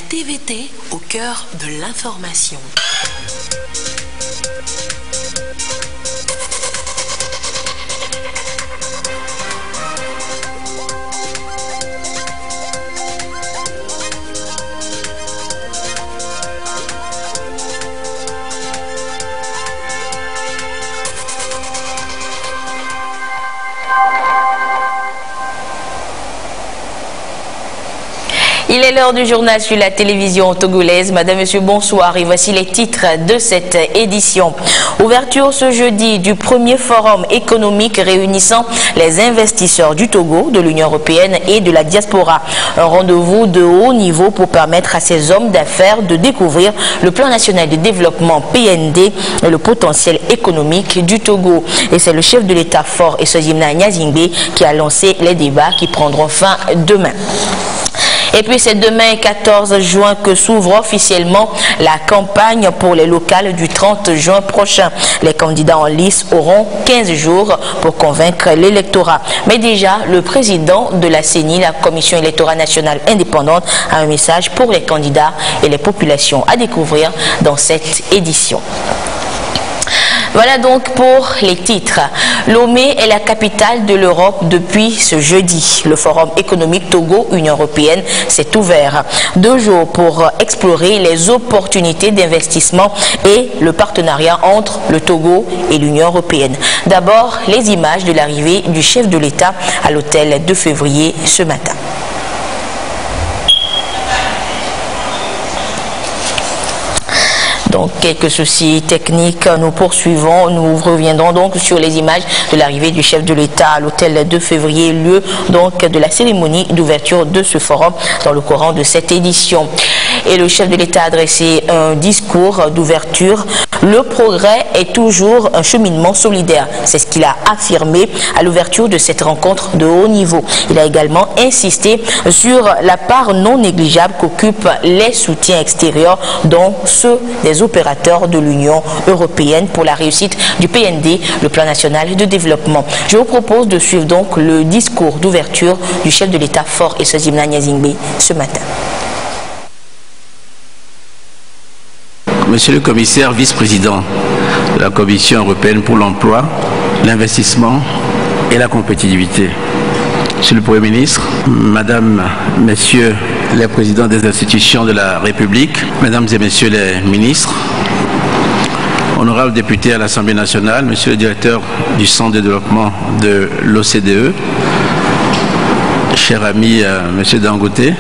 TVT au cœur de l'information. Il est l'heure du journal sur la télévision togolaise. Madame, Monsieur, bonsoir. Et voici les titres de cette édition. Ouverture ce jeudi du premier forum économique réunissant les investisseurs du Togo, de l'Union européenne et de la diaspora. Un rendez-vous de haut niveau pour permettre à ces hommes d'affaires de découvrir le plan national de développement PND et le potentiel économique du Togo. Et c'est le chef de l'État fort et Sozimna Nyazingbe qui a lancé les débats qui prendront fin demain. Et puis c'est demain 14 juin que s'ouvre officiellement la campagne pour les locales du 30 juin prochain. Les candidats en lice auront 15 jours pour convaincre l'électorat. Mais déjà, le président de la CENI, la Commission électorale nationale indépendante, a un message pour les candidats et les populations à découvrir dans cette édition. Voilà donc pour les titres. Lomé est la capitale de l'Europe depuis ce jeudi. Le Forum économique Togo-Union européenne s'est ouvert. 2 jours pour explorer les opportunités d'investissement et le partenariat entre le Togo et l'Union européenne. D'abord, les images de l'arrivée du chef de l'État à l'hôtel 2 février ce matin. Donc, quelques soucis techniques, nous poursuivons, nous reviendrons donc sur les images de l'arrivée du chef de l'État à l'hôtel 2 février, lieu donc de la cérémonie d'ouverture de ce forum dans le courant de cette édition. Et le chef de l'État a adressé un discours d'ouverture. Le progrès est toujours un cheminement solidaire. C'est ce qu'il a affirmé à l'ouverture de cette rencontre de haut niveau. Il a également insisté sur la part non négligeable qu'occupent les soutiens extérieurs, dont ceux des opérateurs de l'Union européenne pour la réussite du PND, le plan national de développement. Je vous propose de suivre donc le discours d'ouverture du chef de l'État fort et Sozimna Nyazingbe ce matin. Monsieur le commissaire vice-président de la Commission européenne pour l'emploi, l'investissement et la compétitivité. Monsieur le Premier ministre, Madame, Messieurs les présidents des institutions de la République, Mesdames et Messieurs les ministres, honorables députés à l'Assemblée nationale, Monsieur le directeur du Centre de développement de l'OCDE, cher ami Monsieur Dangote,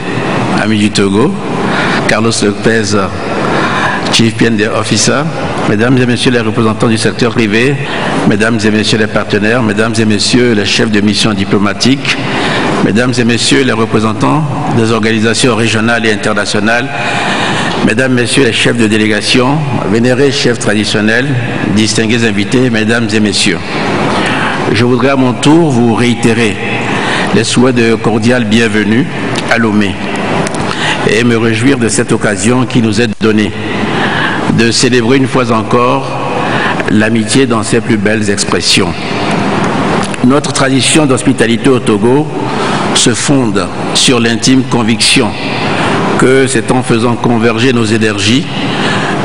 ami du Togo, Carlos Lopez, Chief PND Officer, Mesdames et Messieurs les représentants du secteur privé, Mesdames et Messieurs les partenaires, Mesdames et Messieurs les chefs de mission diplomatiques, Mesdames et Messieurs les représentants des organisations régionales et internationales, Mesdames, Messieurs les chefs de délégation, vénérés chefs traditionnels, distingués invités, Mesdames et Messieurs, je voudrais à mon tour vous réitérer les souhaits de cordiale bienvenue à Lomé et me réjouir de cette occasion qui nous est donnée de célébrer une fois encore l'amitié dans ses plus belles expressions. Notre tradition d'hospitalité au Togo se fonde sur l'intime conviction que c'est en faisant converger nos énergies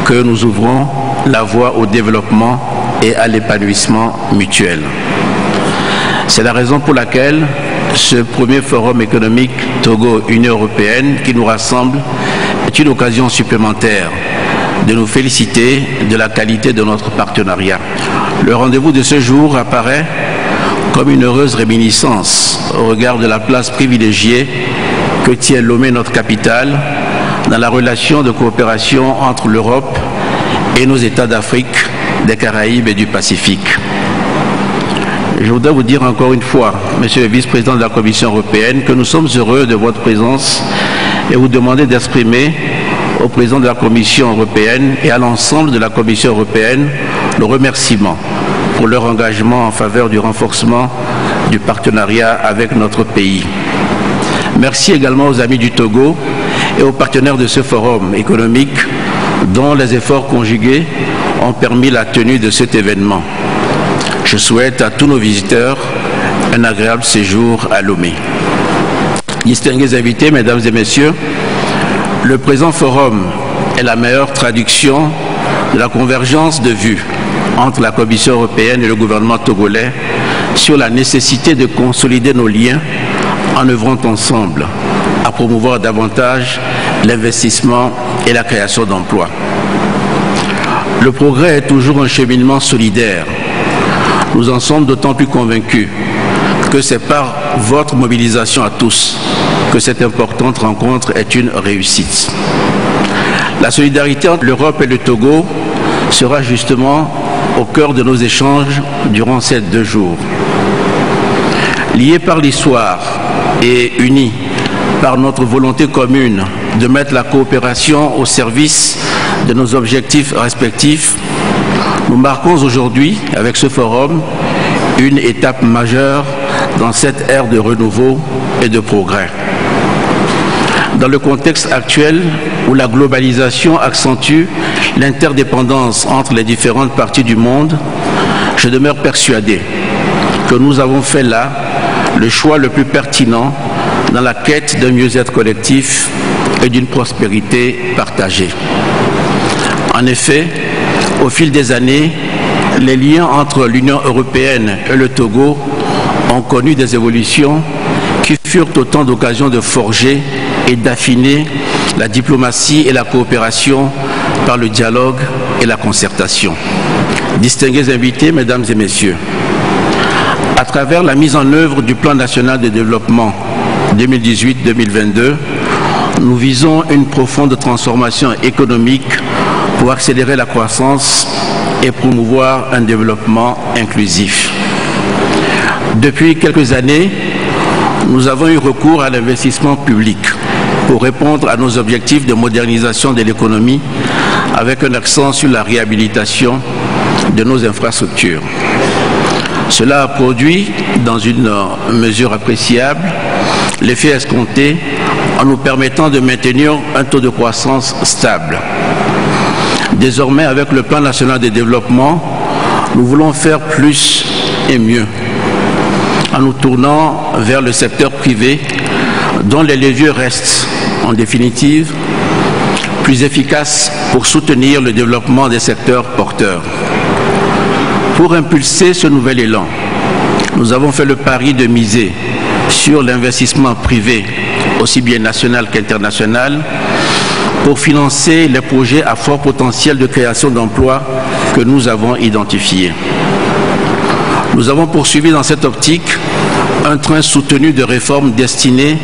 que nous ouvrons la voie au développement et à l'épanouissement mutuel. C'est la raison pour laquelle ce premier forum économique Togo-Union européenne qui nous rassemble est une occasion supplémentaire de nous féliciter de la qualité de notre partenariat. Le rendez-vous de ce jour apparaît comme une heureuse réminiscence au regard de la place privilégiée que tient Lomé, notre capitale, dans la relation de coopération entre l'Europe et nos États d'Afrique, des Caraïbes et du Pacifique. Je voudrais vous dire encore une fois, Monsieur le vice-président de la Commission européenne, que nous sommes heureux de votre présence et vous demander d'exprimer au président de la Commission européenne et à l'ensemble de la Commission européenne le remerciement pour leur engagement en faveur du renforcement du partenariat avec notre pays. Merci également aux amis du Togo et aux partenaires de ce forum économique dont les efforts conjugués ont permis la tenue de cet événement. Je souhaite à tous nos visiteurs un agréable séjour à Lomé. Distingués invités, Mesdames et Messieurs, Le présent forum est la meilleure traduction de la convergence de vues entre la Commission européenne et le gouvernement togolais sur la nécessité de consolider nos liens en œuvrant ensemble à promouvoir davantage l'investissement et la création d'emplois. Le progrès est toujours un cheminement solidaire. Nous en sommes d'autant plus convaincus que c'est par votre mobilisation à tous que cette importante rencontre est une réussite. La solidarité entre l'Europe et le Togo sera justement au cœur de nos échanges durant ces 2 jours. Liés par l'histoire et unis par notre volonté commune de mettre la coopération au service de nos objectifs respectifs, nous marquons aujourd'hui, avec ce forum, une étape majeure dans cette ère de renouveau et de progrès. Dans le contexte actuel où la globalisation accentue l'interdépendance entre les différentes parties du monde, je demeure persuadé que nous avons fait là le choix le plus pertinent dans la quête d'un mieux-être collectif et d'une prospérité partagée. En effet, au fil des années, les liens entre l'Union européenne et le Togo ont connu des évolutions qui furent autant d'occasions de forger et d'affiner la diplomatie et la coopération par le dialogue et la concertation. Distingués invités, mesdames et messieurs, à travers la mise en œuvre du Plan national de développement 2018-2022, nous visons une profonde transformation économique pour accélérer la croissance et promouvoir un développement inclusif. Depuis quelques années, nous avons eu recours à l'investissement public pour répondre à nos objectifs de modernisation de l'économie avec un accent sur la réhabilitation de nos infrastructures. Cela a produit, dans une mesure appréciable, l'effet escompté en nous permettant de maintenir un taux de croissance stable. Désormais, avec le Plan national de développement, nous voulons faire plus et mieux en nous tournant vers le secteur privé dont les leviers restent, en définitive, plus efficaces pour soutenir le développement des secteurs porteurs. Pour impulser ce nouvel élan, nous avons fait le pari de miser sur l'investissement privé, aussi bien national qu'international, pour financer les projets à fort potentiel de création d'emplois que nous avons identifiés. Nous avons poursuivi dans cette optique un train soutenu de réformes destinées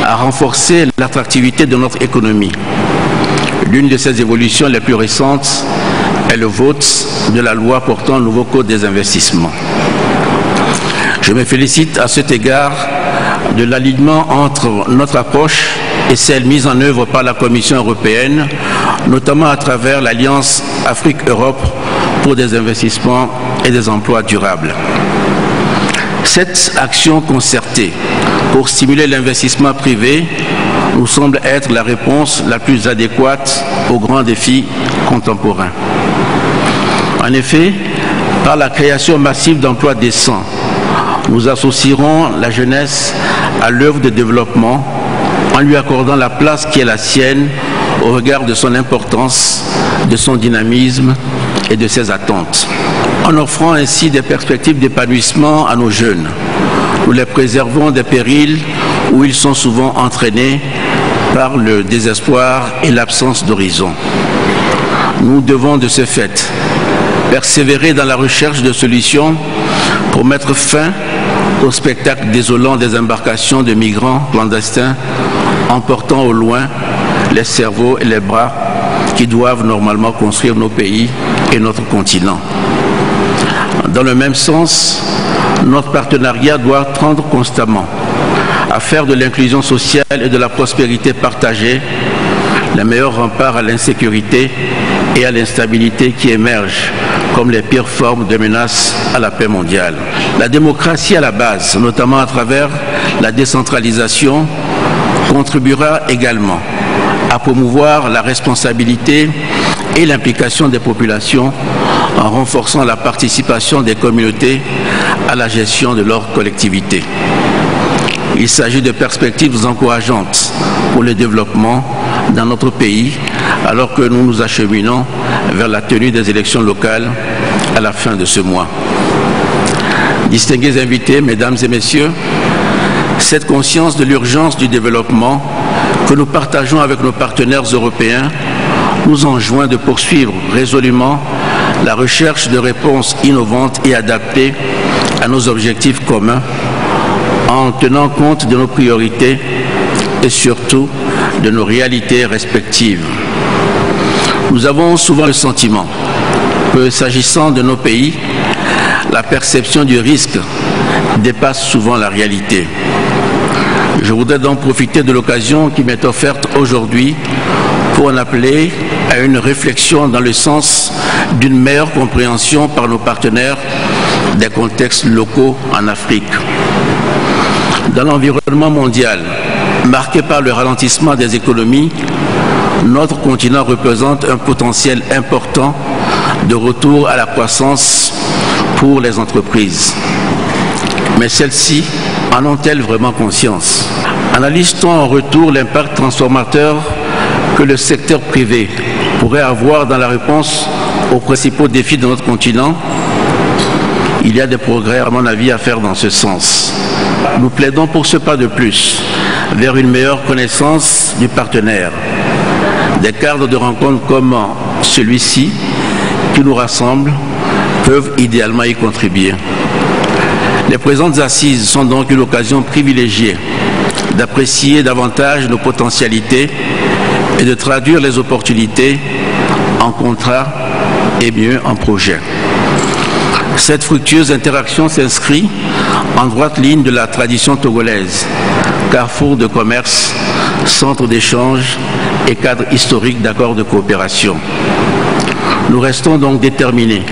à renforcer l'attractivité de notre économie. L'une de ces évolutions les plus récentes est le vote de la loi portant un nouveau code des investissements. Je me félicite à cet égard de l'alignement entre notre approche et celle mise en œuvre par la Commission européenne, notamment à travers l'Alliance Afrique-Europe pour des investissements et des emplois durables. Cette action concertée pour stimuler l'investissement privé nous semble être la réponse la plus adéquate aux grands défis contemporains. En effet, par la création massive d'emplois décents, nous associerons la jeunesse à l'œuvre de développement en lui accordant la place qui est la sienne au regard de son importance, de son dynamisme et de ses attentes. En offrant ainsi des perspectives d'épanouissement à nos jeunes, nous les préservons des périls où ils sont souvent entraînés par le désespoir et l'absence d'horizon. Nous devons de ce fait persévérer dans la recherche de solutions pour mettre fin au spectacle désolant des embarcations de migrants clandestins emportant au loin les cerveaux et les bras qui doivent normalement construire nos pays et notre continent. Dans le même sens, notre partenariat doit tendre constamment à faire de l'inclusion sociale et de la prospérité partagée les meilleurs remparts à l'insécurité et à l'instabilité qui émergent comme les pires formes de menaces à la paix mondiale. La démocratie à la base, notamment à travers la décentralisation, contribuera également à promouvoir la responsabilité et l'implication des populations en renforçant la participation des communautés à la gestion de leur collectivité. Il s'agit de perspectives encourageantes pour le développement dans notre pays, alors que nous nous acheminons vers la tenue des élections locales à la fin de ce mois. Distingués invités, mesdames et messieurs, cette conscience de l'urgence du développement que nous partageons avec nos partenaires européens nous enjoint de poursuivre résolument la recherche de réponses innovantes et adaptées à nos objectifs communs en tenant compte de nos priorités et surtout de nos réalités respectives. Nous avons souvent le sentiment que, s'agissant de nos pays, la perception du risque dépasse souvent la réalité. Je voudrais donc profiter de l'occasion qui m'est offerte aujourd'hui pour en appeler à une réflexion dans le sens d'une meilleure compréhension par nos partenaires des contextes locaux en Afrique. Dans l'environnement mondial, marqué par le ralentissement des économies, notre continent représente un potentiel important de retour à la croissance pour les entreprises. Mais celles-ci en ont-elles vraiment conscience? Analyse-t-on en retour l'impact transformateur que le secteur privé pourrait avoir dans la réponse aux principaux défis de notre continent? Il y a des progrès, à mon avis, à faire dans ce sens. Nous plaidons pour ce pas de plus vers une meilleure connaissance du partenaire. Des cadres de rencontres comme celui-ci qui nous rassemblent peuvent idéalement y contribuer. Les présentes assises sont donc une occasion privilégiée d'apprécier davantage nos potentialités et de traduire les opportunités en contrats et mieux en projets. Cette fructueuse interaction s'inscrit en droite ligne de la tradition togolaise, carrefour de commerce, centre d'échange et cadre historique d'accords de coopération. Nous restons donc déterminés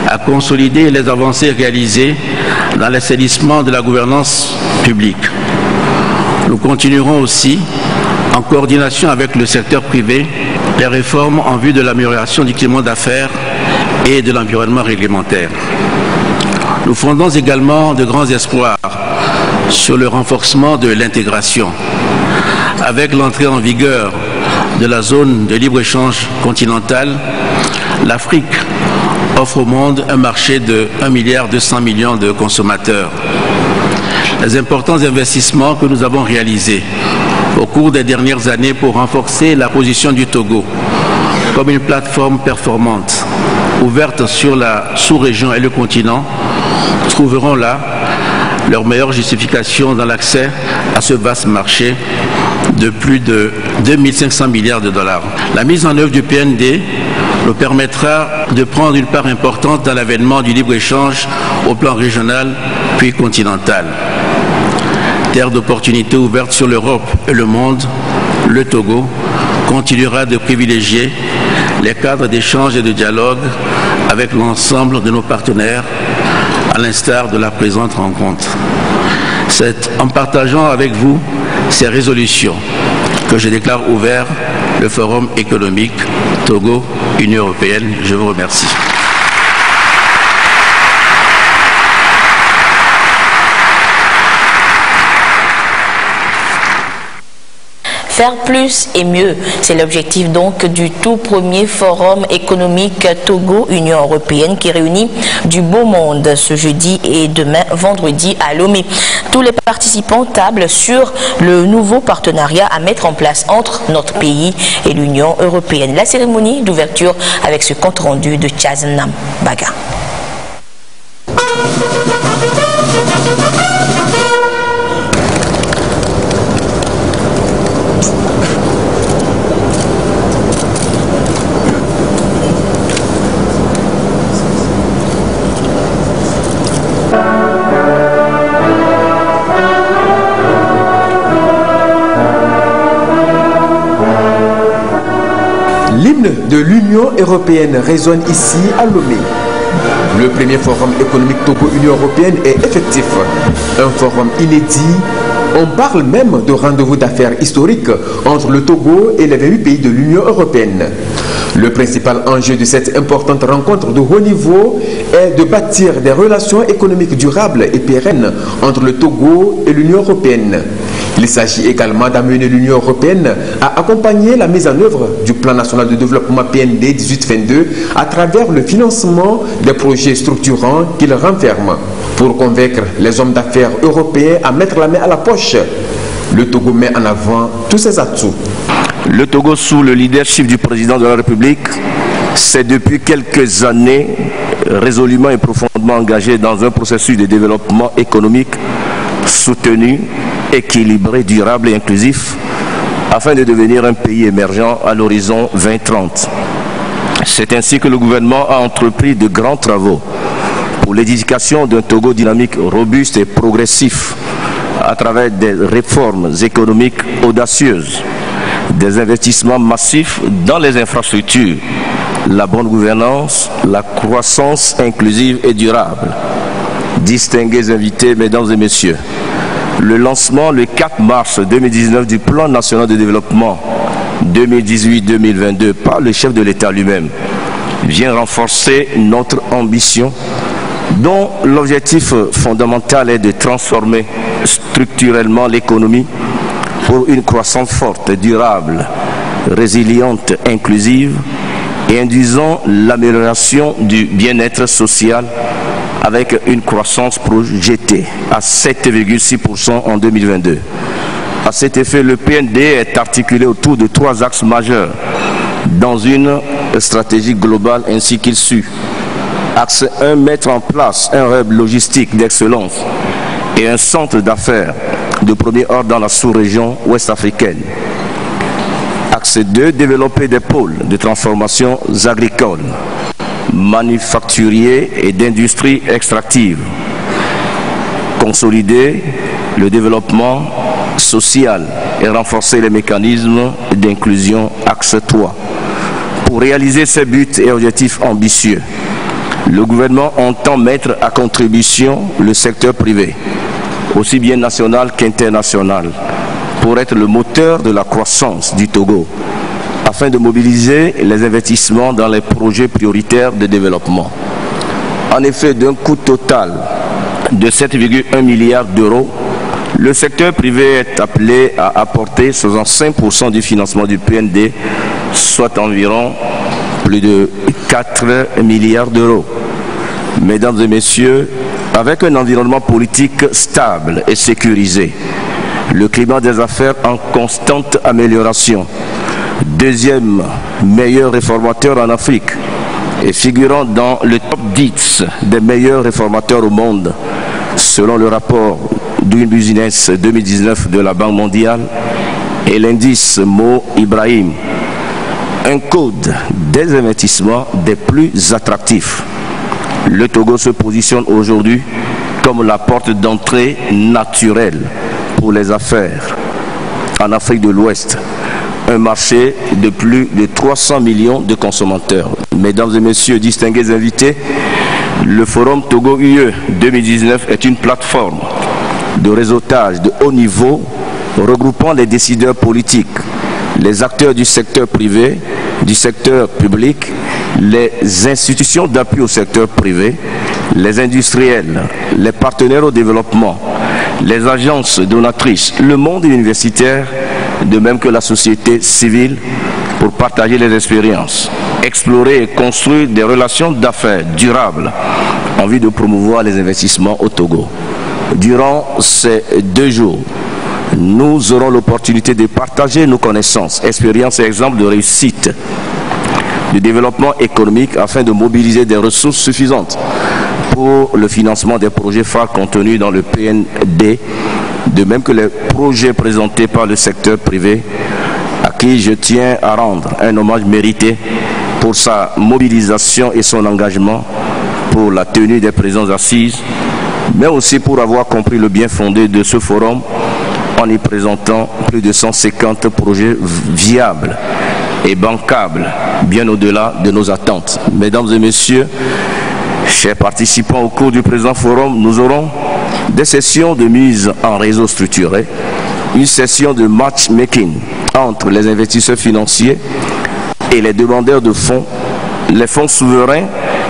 à consolider les avancées réalisées dans l'assainissement de la gouvernance publique. Nous continuerons aussi, en coordination avec le secteur privé, les réformes en vue de l'amélioration du climat d'affaires et de l'environnement réglementaire. Nous fondons également de grands espoirs sur le renforcement de l'intégration. Avec l'entrée en vigueur de la zone de libre-échange continentale, l'Afrique offre au monde un marché de 1,2 milliard de consommateurs. Les importants investissements que nous avons réalisés au cours des dernières années pour renforcer la position du Togo comme une plateforme performante, ouverte sur la sous-région et le continent, trouveront là leur meilleure justification dans l'accès à ce vaste marché de plus de 2500 milliards de dollars. La mise en œuvre du PND nous permettra de prendre une part importante dans l'avènement du libre-échange au plan régional puis continental. Terre d'opportunités ouverte sur l'Europe et le monde, le Togo continuera de privilégier les cadres d'échange et de dialogue avec l'ensemble de nos partenaires, à l'instar de la présente rencontre. C'est en partageant avec vous ces résolutions que je déclare ouvert le Forum économique Togo-Union européenne. Je vous remercie. Faire plus et mieux, c'est l'objectif donc du tout premier forum économique Togo-Union européenne qui réunit du beau monde ce jeudi et demain vendredi à Lomé. Tous les participants tablent sur le nouveau partenariat à mettre en place entre notre pays et l'Union européenne. La cérémonie d'ouverture avec ce compte rendu de Chaznam Baga. L'hymne de l'Union européenne résonne ici à Lomé. Le premier forum économique Togo-Union européenne est effectif. Un forum inédit. On parle même de rendez-vous d'affaires historique entre le Togo et les 28 pays de l'Union européenne. Le principal enjeu de cette importante rencontre de haut niveau est de bâtir des relations économiques durables et pérennes entre le Togo et l'Union européenne. Il s'agit également d'amener l'Union européenne à accompagner la mise en œuvre du plan national de développement PND 18-22 à travers le financement des projets structurants qu'il renferme pour convaincre les hommes d'affaires européens à mettre la main à la poche. Le Togo met en avant tous ses atouts. Le Togo, sous le leadership du président de la République, s'est depuis quelques années résolument et profondément engagé dans un processus de développement économique soutenu, équilibré, durable et inclusif afin de devenir un pays émergent à l'horizon 2030. C'est ainsi que le gouvernement a entrepris de grands travaux pour l'édification d'un Togo dynamique, robuste et progressif à travers des réformes économiques audacieuses, des investissements massifs dans les infrastructures, la bonne gouvernance, la croissance inclusive et durable. Distingués invités, mesdames et messieurs, le lancement le 4 mars 2019 du plan national de développement 2018-2022 par le chef de l'État lui-même vient renforcer notre ambition dont l'objectif fondamental est de transformer structurellement l'économie pour une croissance forte, durable, résiliente, inclusive et induisant l'amélioration du bien-être social avec une croissance projetée à 7,6% en 2022. À cet effet, le PND est articulé autour de 3 axes majeurs dans une stratégie globale ainsi qu'il suit. Axe 1, mettre en place un hub logistique d'excellence et un centre d'affaires de premier ordre dans la sous-région ouest-africaine. Axe 2, développer des pôles de transformation agricole, manufacturiers et d'industrie extractive. Consolider le développement social et renforcer les mécanismes d'inclusion. Axe 3. Pour réaliser ces buts et objectifs ambitieux, le gouvernement entend mettre à contribution le secteur privé, aussi bien national qu'international, pour être le moteur de la croissance du Togo, afin de mobiliser les investissements dans les projets prioritaires de développement. En effet, d'un coût total de 7,1 milliards d'euros, le secteur privé est appelé à apporter 65% du financement du PND, soit environ plus de 4 milliards d'euros. Mesdames et messieurs, avec un environnement politique stable et sécurisé, le climat des affaires en constante amélioration, deuxième meilleur réformateur en Afrique et figurant dans le top 10 des meilleurs réformateurs au monde, selon le rapport Doing Business 2019 de la Banque mondiale et l'indice Mo Ibrahim, un code des investissements des plus attractifs. Le Togo se positionne aujourd'hui comme la porte d'entrée naturelle pour les affaires en Afrique de l'Ouest, un marché de plus de 300 millions de consommateurs. Mesdames et messieurs, distingués invités, le Forum Togo UE 2019 est une plateforme de réseautage de haut niveau regroupant les décideurs politiques, les acteurs du secteur privé, du secteur public, les institutions d'appui au secteur privé, les industriels, les partenaires au développement, les agences donatrices, le monde universitaire, de même que la société civile, pour partager les expériences, explorer et construire des relations d'affaires durables en vue de promouvoir les investissements au Togo. Durant ces 2 jours, nous aurons l'opportunité de partager nos connaissances, expériences et exemples de réussite de développement économique afin de mobiliser des ressources suffisantes pour le financement des projets phares contenus dans le PND, de même que les projets présentés par le secteur privé, à qui je tiens à rendre un hommage mérité pour sa mobilisation et son engagement pour la tenue des présentes assises, mais aussi pour avoir compris le bien fondé de ce forum en y présentant plus de 150 projets viables et bancables, bien au-delà de nos attentes. Mesdames et messieurs, chers participants, au cours du présent forum, nous aurons des sessions de mise en réseau structuré, une session de matchmaking entre les investisseurs financiers et les demandeurs de fonds, les fonds souverains,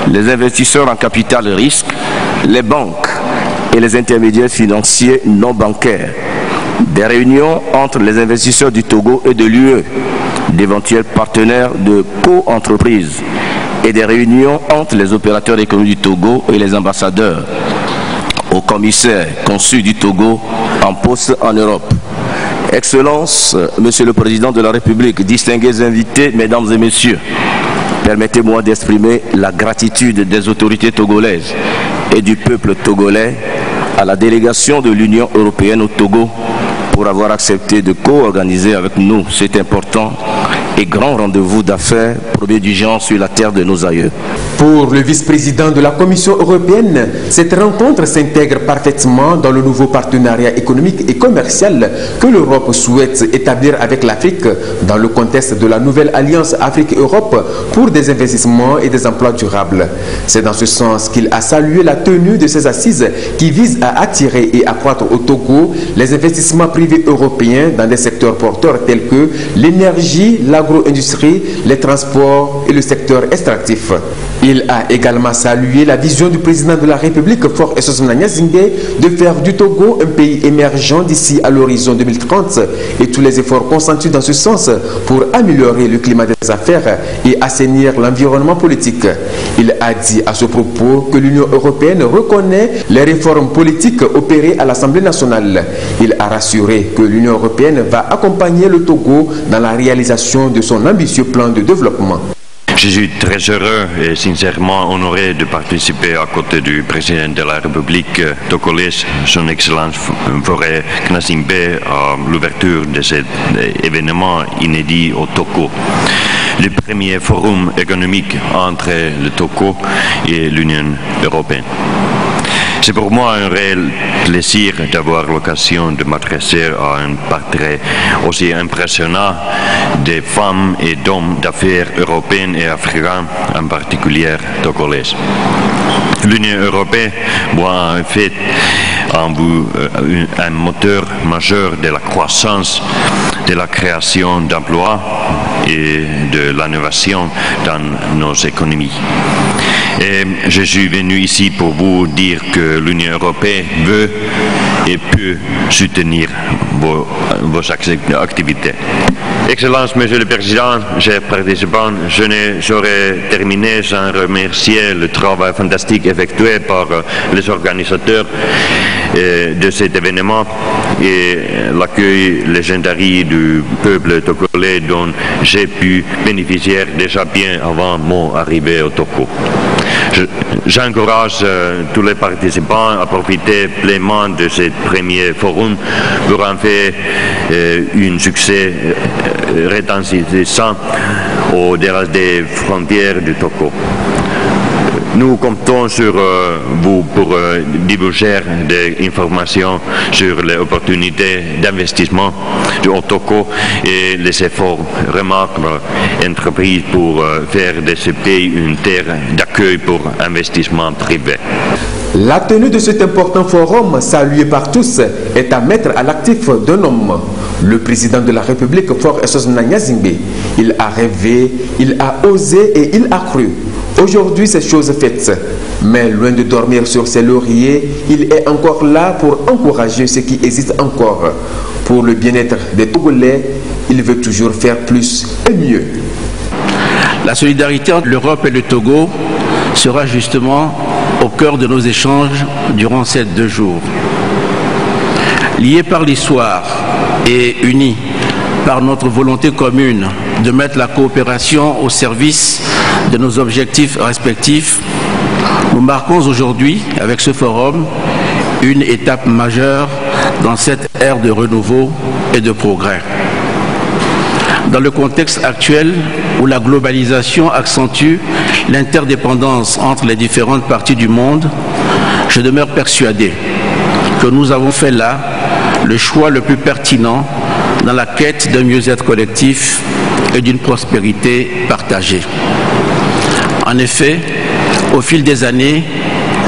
les investisseurs en capital risque, les banques et les intermédiaires financiers non bancaires, des réunions entre les investisseurs du Togo et de l'UE, d'éventuels partenaires de co-entreprise et des réunions entre les opérateurs économiques du Togo et les ambassadeurs, au commissaire consul du Togo en poste en Europe. Excellences, Monsieur le Président de la République, distingués invités, Mesdames et Messieurs, permettez-moi d'exprimer la gratitude des autorités togolaises et du peuple togolais à la délégation de l'Union européenne au Togo pour avoir accepté de co-organiser avec nous cet important et grand rendez-vous d'affaires premier du genre sur la terre de nos aïeux. Pour le vice-président de la Commission européenne, cette rencontre s'intègre parfaitement dans le nouveau partenariat économique et commercial que l'Europe souhaite établir avec l'Afrique dans le contexte de la nouvelle Alliance Afrique-Europe pour des investissements et des emplois durables. C'est dans ce sens qu'il a salué la tenue de ces assises qui visent à attirer et accroître au Togo les investissements privés européens dans des secteurs porteurs tels que l'énergie, l'agro-industrie, les transports et le secteur extractif. Il a également salué la vision du président de la République, Faure Essozona Gnassingbé, de faire du Togo un pays émergent d'ici à l'horizon 2030 et tous les efforts consentis dans ce sens pour améliorer le climat des affaires et assainir l'environnement politique. Il a dit à ce propos que l'Union européenne reconnaît les réformes politiques opérées à l'Assemblée nationale. Il a rassuré que l'Union européenne va accompagner le Togo dans la réalisation de son ambitieux plan de développement. Je suis très heureux et sincèrement honoré de participer à côté du président de la République togolaise, son Excellence Faure Gnassingbé, à l'ouverture de cet événement inédit au Togo. Le premier forum économique entre le Togo et l'Union européenne. C'est pour moi un réel plaisir d'avoir l'occasion de m'adresser à un portrait aussi impressionnant des femmes et d'hommes d'affaires européennes et africains, en particulier togolaises. L'Union européenne voit en fait en vous un moteur majeur de la croissance, de la création d'emplois et de l'innovation dans nos économies. Et je suis venu ici pour vous dire que l'Union européenne veut et peut soutenir vos activités. Excellence, Monsieur le Président, chers participants, je ne saurais terminer sans remercier le travail fantastique effectué par les organisateurs de cet événement et l'accueil légendaire du peuple togolais dont j'ai pu bénéficier déjà bien avant mon arrivée au Togo. J'encourage tous les participants à profiter pleinement de ce premier forum pour en faire un succès retentissant au-delà des frontières du Togo. Nous comptons sur vous pour divulguer des informations sur les opportunités d'investissement du Togo et les efforts remarquables entrepris pour faire de ce pays une terre d'accueil pour investissement privé. La tenue de cet important forum, salué par tous, est à mettre à l'actif d'un homme, le président de la République, Faure Essozona Gnassingbé. Il a rêvé, il a osé et il a cru. Aujourd'hui, c'est chose faite. Mais loin de dormir sur ses lauriers, il est encore là pour encourager ceux qui hésitent encore. Pour le bien-être des Togolais, il veut toujours faire plus et mieux. La solidarité entre l'Europe et le Togo sera justement au cœur de nos échanges durant ces 2 jours. Liés par l'histoire et unis par notre volonté commune de mettre la coopération au service de nos objectifs respectifs, nous marquons aujourd'hui, avec ce forum, une étape majeure dans cette ère de renouveau et de progrès. Dans le contexte actuel où la globalisation accentue l'interdépendance entre les différentes parties du monde, je demeure persuadé que nous avons fait là le choix le plus pertinent dans la quête d'un mieux-être collectif et d'une prospérité partagée. En effet, au fil des années,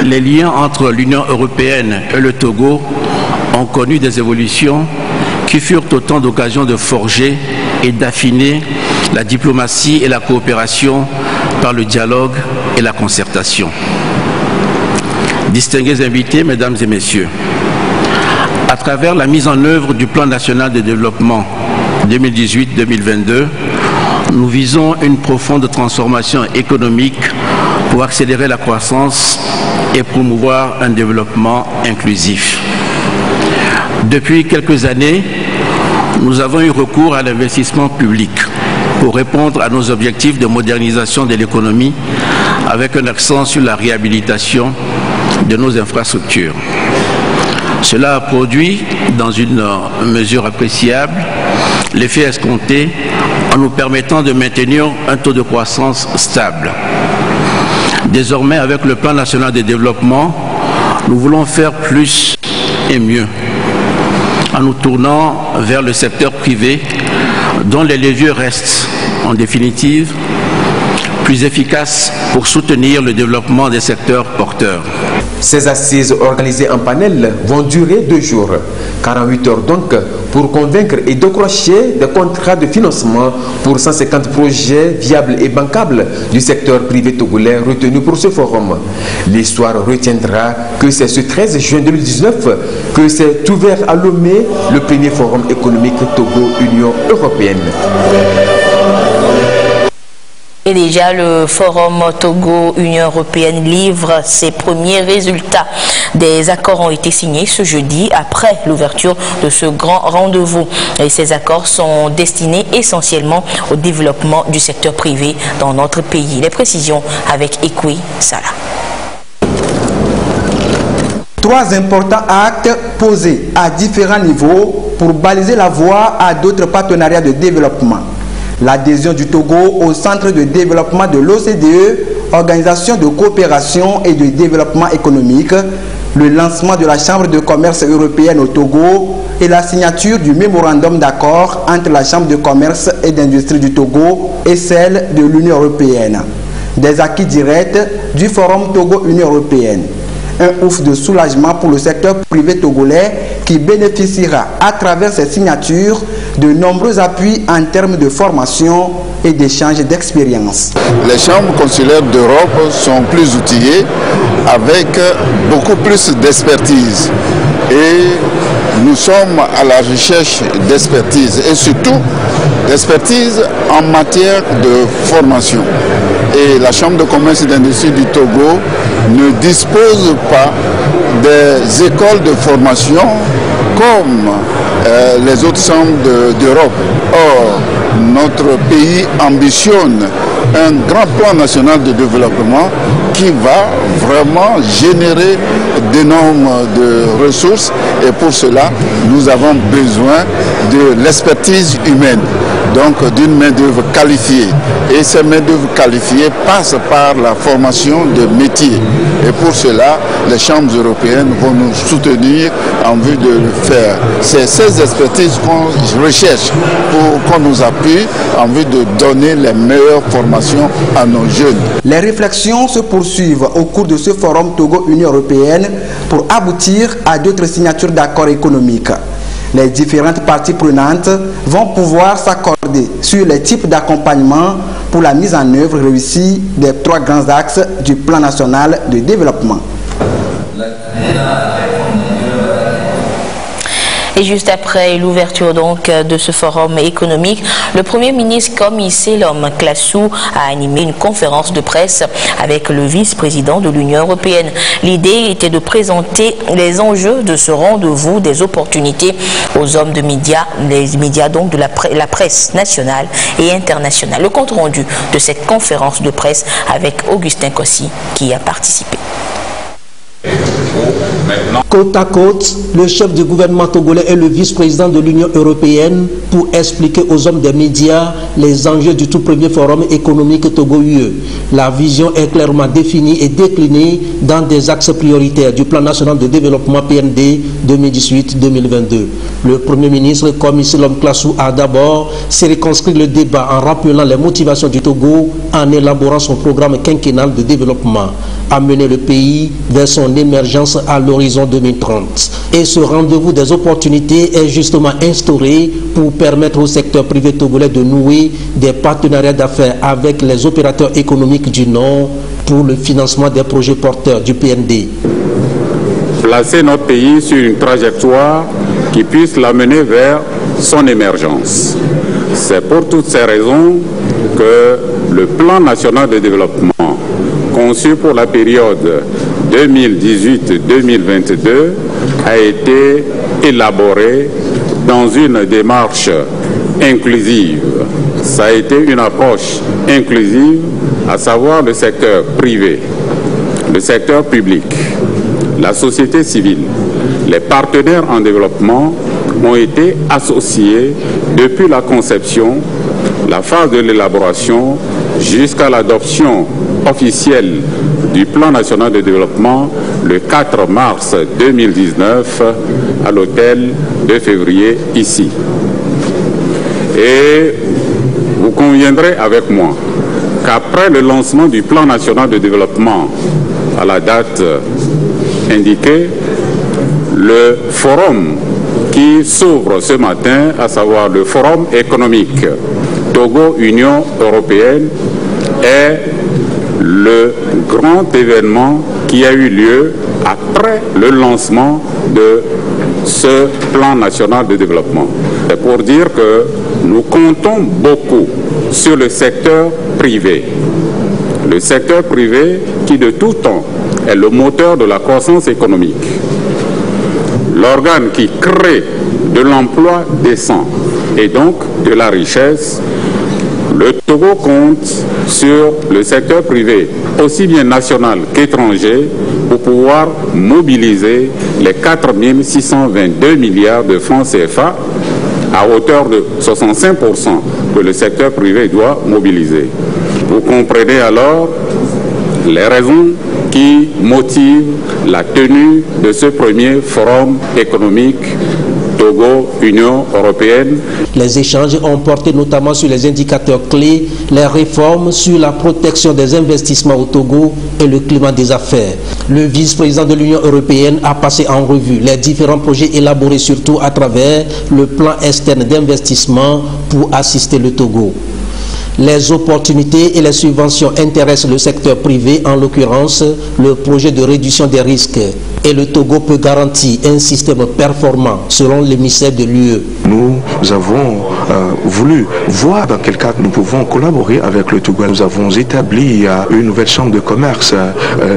les liens entre l'Union européenne et le Togo ont connu des évolutions qui furent autant d'occasions de forger et d'affiner la diplomatie et la coopération par le dialogue et la concertation. Distingués invités, Mesdames et Messieurs, À travers la mise en œuvre du Plan national de développement 2018-2022, nous visons une profonde transformation économique pour accélérer la croissance et promouvoir un développement inclusif. Depuis quelques années, nous avons eu recours à l'investissement public pour répondre à nos objectifs de modernisation de l'économie avec un accent sur la réhabilitation de nos infrastructures. Cela a produit, dans une mesure appréciable, l'effet escompté en nous permettant de maintenir un taux de croissance stable. Désormais, avec le Plan national de développement, nous voulons faire plus et mieux en nous tournant vers le secteur privé dont les leviers restent, en définitive, plus efficaces pour soutenir le développement des secteurs porteurs. Ces assises organisées en panel vont durer 2 jours, 48 heures donc, pour convaincre et décrocher des contrats de financement pour 150 projets viables et bancables du secteur privé togolais retenus pour ce forum. L'histoire retiendra que c'est ce 13 juin 2019 que s'est ouvert à Lomé le premier forum économique Togo-Union européenne. Et déjà, le forum Togo-Union européenne livre ses premiers résultats. Des accords ont été signés ce jeudi après l'ouverture de ce grand rendez-vous. Et ces accords sont destinés essentiellement au développement du secteur privé dans notre pays. Les précisions avec Ekwe Salah. 3 importants actes posés à différents niveaux pour baliser la voie à d'autres partenariats de développement. L'adhésion du Togo au Centre de développement de l'OCDE, Organisation de coopération et de développement économique, le lancement de la Chambre de commerce européenne au Togo et la signature du mémorandum d'accord entre la Chambre de commerce et d'industrie du Togo et celle de l'Union européenne. Des acquis directs du Forum Togo-Union européenne. Un ouf de soulagement pour le secteur privé togolais qui bénéficiera à travers ces signatures de nombreux appuis en termes de formation et d'échange d'expérience. Les chambres consulaires d'Europe sont plus outillées avec beaucoup plus d'expertise et nous sommes à la recherche d'expertise et surtout d'expertise en matière de formation. Et la Chambre de commerce et d'industrie du Togo ne dispose pas des écoles de formation comme les autres chambres d'Europe. Or, notre pays ambitionne un grand plan national de développement qui va vraiment générer d'énormes ressources et pour cela, nous avons besoin de l'expertise humaine, donc d'une main-d'œuvre qualifiée. Et ces main-d'œuvre qualifiées passent par la formation de métiers. Et pour cela, les chambres européennes vont nous soutenir en vue de le faire. C'est ces expertises qu'on recherche pour qu'on nous appuie en vue de donner les meilleures formations à nos jeunes. Les réflexions se poursuivent au cours de ce forum Togo-Union européenne pour aboutir à d'autres signatures d'accords économiques. Les différentes parties prenantes vont pouvoir s'accorder sur les types d'accompagnement pour la mise en œuvre réussie des 3 grands axes du plan national de développement. Et juste après l'ouverture donc de ce forum économique, le Premier ministre Komi Selom Klassou a animé une conférence de presse avec le vice-président de l'Union européenne. L'idée était de présenter les enjeux de ce rendez-vous, des opportunités aux hommes de médias, les médias donc de la presse nationale et internationale. Le compte rendu de cette conférence de presse avec Augustin Kossi qui a participé. Côte à côte, le chef du gouvernement togolais et le vice-président de l'Union européenne pour expliquer aux hommes des médias les enjeux du tout premier forum économique Togo-UE. La vision est clairement définie et déclinée dans des axes prioritaires du plan national de développement PND 2018-2022. Le Premier ministre Komi Selom Klassou a d'abord circonscrit le débat en rappelant les motivations du Togo en élaborant son programme quinquennal de développement, amener le pays vers son émergence à l'horizon 2030. Et ce rendez-vous des opportunités est justement instauré pour permettre au secteur privé togolais de nouer des partenariats d'affaires avec les opérateurs économiques du Nord pour le financement des projets porteurs du PND. placer notre pays sur une trajectoire qui puisse l'amener vers son émergence. C'est pour toutes ces raisons que le plan national de développement conçu pour la période 2018-2022 a été élaboré dans une démarche inclusive. Ça a été une approche inclusive, à savoir le secteur privé, le secteur public, la société civile, les partenaires en développement ont été associés depuis la conception, la phase de l'élaboration jusqu'à l'adoption officielle du plan national de développement le 4 mars 2019 à l'hôtel de février ici. Et vous conviendrez avec moi qu'après le lancement du plan national de développement à la date indiquée, le forum qui s'ouvre ce matin, à savoir le forum économique Togo-Union européenne, est le grand événement qui a eu lieu après le lancement de ce plan national de développement. C'est pour dire que nous comptons beaucoup sur le secteur privé. Le secteur privé qui de tout temps est le moteur de la croissance économique. L'organe qui crée de l'emploi décent et donc de la richesse. Le Togo compte sur le secteur privé, aussi bien national qu'étranger, pour pouvoir mobiliser les 4 622 milliards de francs CFA à hauteur de 65% que le secteur privé doit mobiliser. Vous comprenez alors les raisons qui motivent la tenue de ce premier forum économique Togo-Union européenne. Les échanges ont porté notamment sur les indicateurs clés, les réformes sur la protection des investissements au Togo et le climat des affaires. Le vice-président de l'Union européenne a passé en revue les différents projets élaborés surtout à travers le plan externe d'investissement pour assister le Togo. Les opportunités et les subventions intéressent le secteur privé, en l'occurrence le projet de réduction des risques. Et le Togo peut garantir un système performant selon l'émissaire de l'UE. Nous avons voulu voir dans quel cadre nous pouvons collaborer avec le Togo. Nous avons établi une nouvelle chambre de commerce,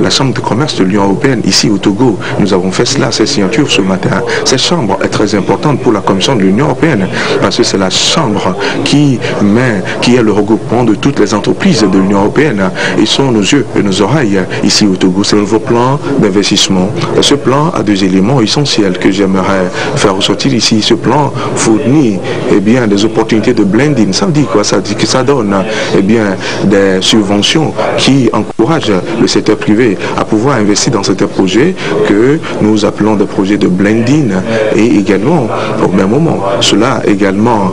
la chambre de commerce de l'Union européenne ici au Togo. Nous avons fait cela, ces signatures ce matin. Cette chambre est très importante pour la Commission de l'Union européenne parce que c'est la chambre qui est le regroupement de toutes les entreprises de l'Union européenne. Ils sont nos yeux et nos oreilles ici au Togo. C'est un nouveau plan d'investissement. Ce plan a 2 éléments essentiels que j'aimerais faire ressortir ici. Ce plan fournit des opportunités de blending. Ça veut dire quoi? Ça dit que ça donne des subventions qui encouragent le secteur privé à pouvoir investir dans certains projets que nous appelons des projets de blending. Et également, au même moment, cela également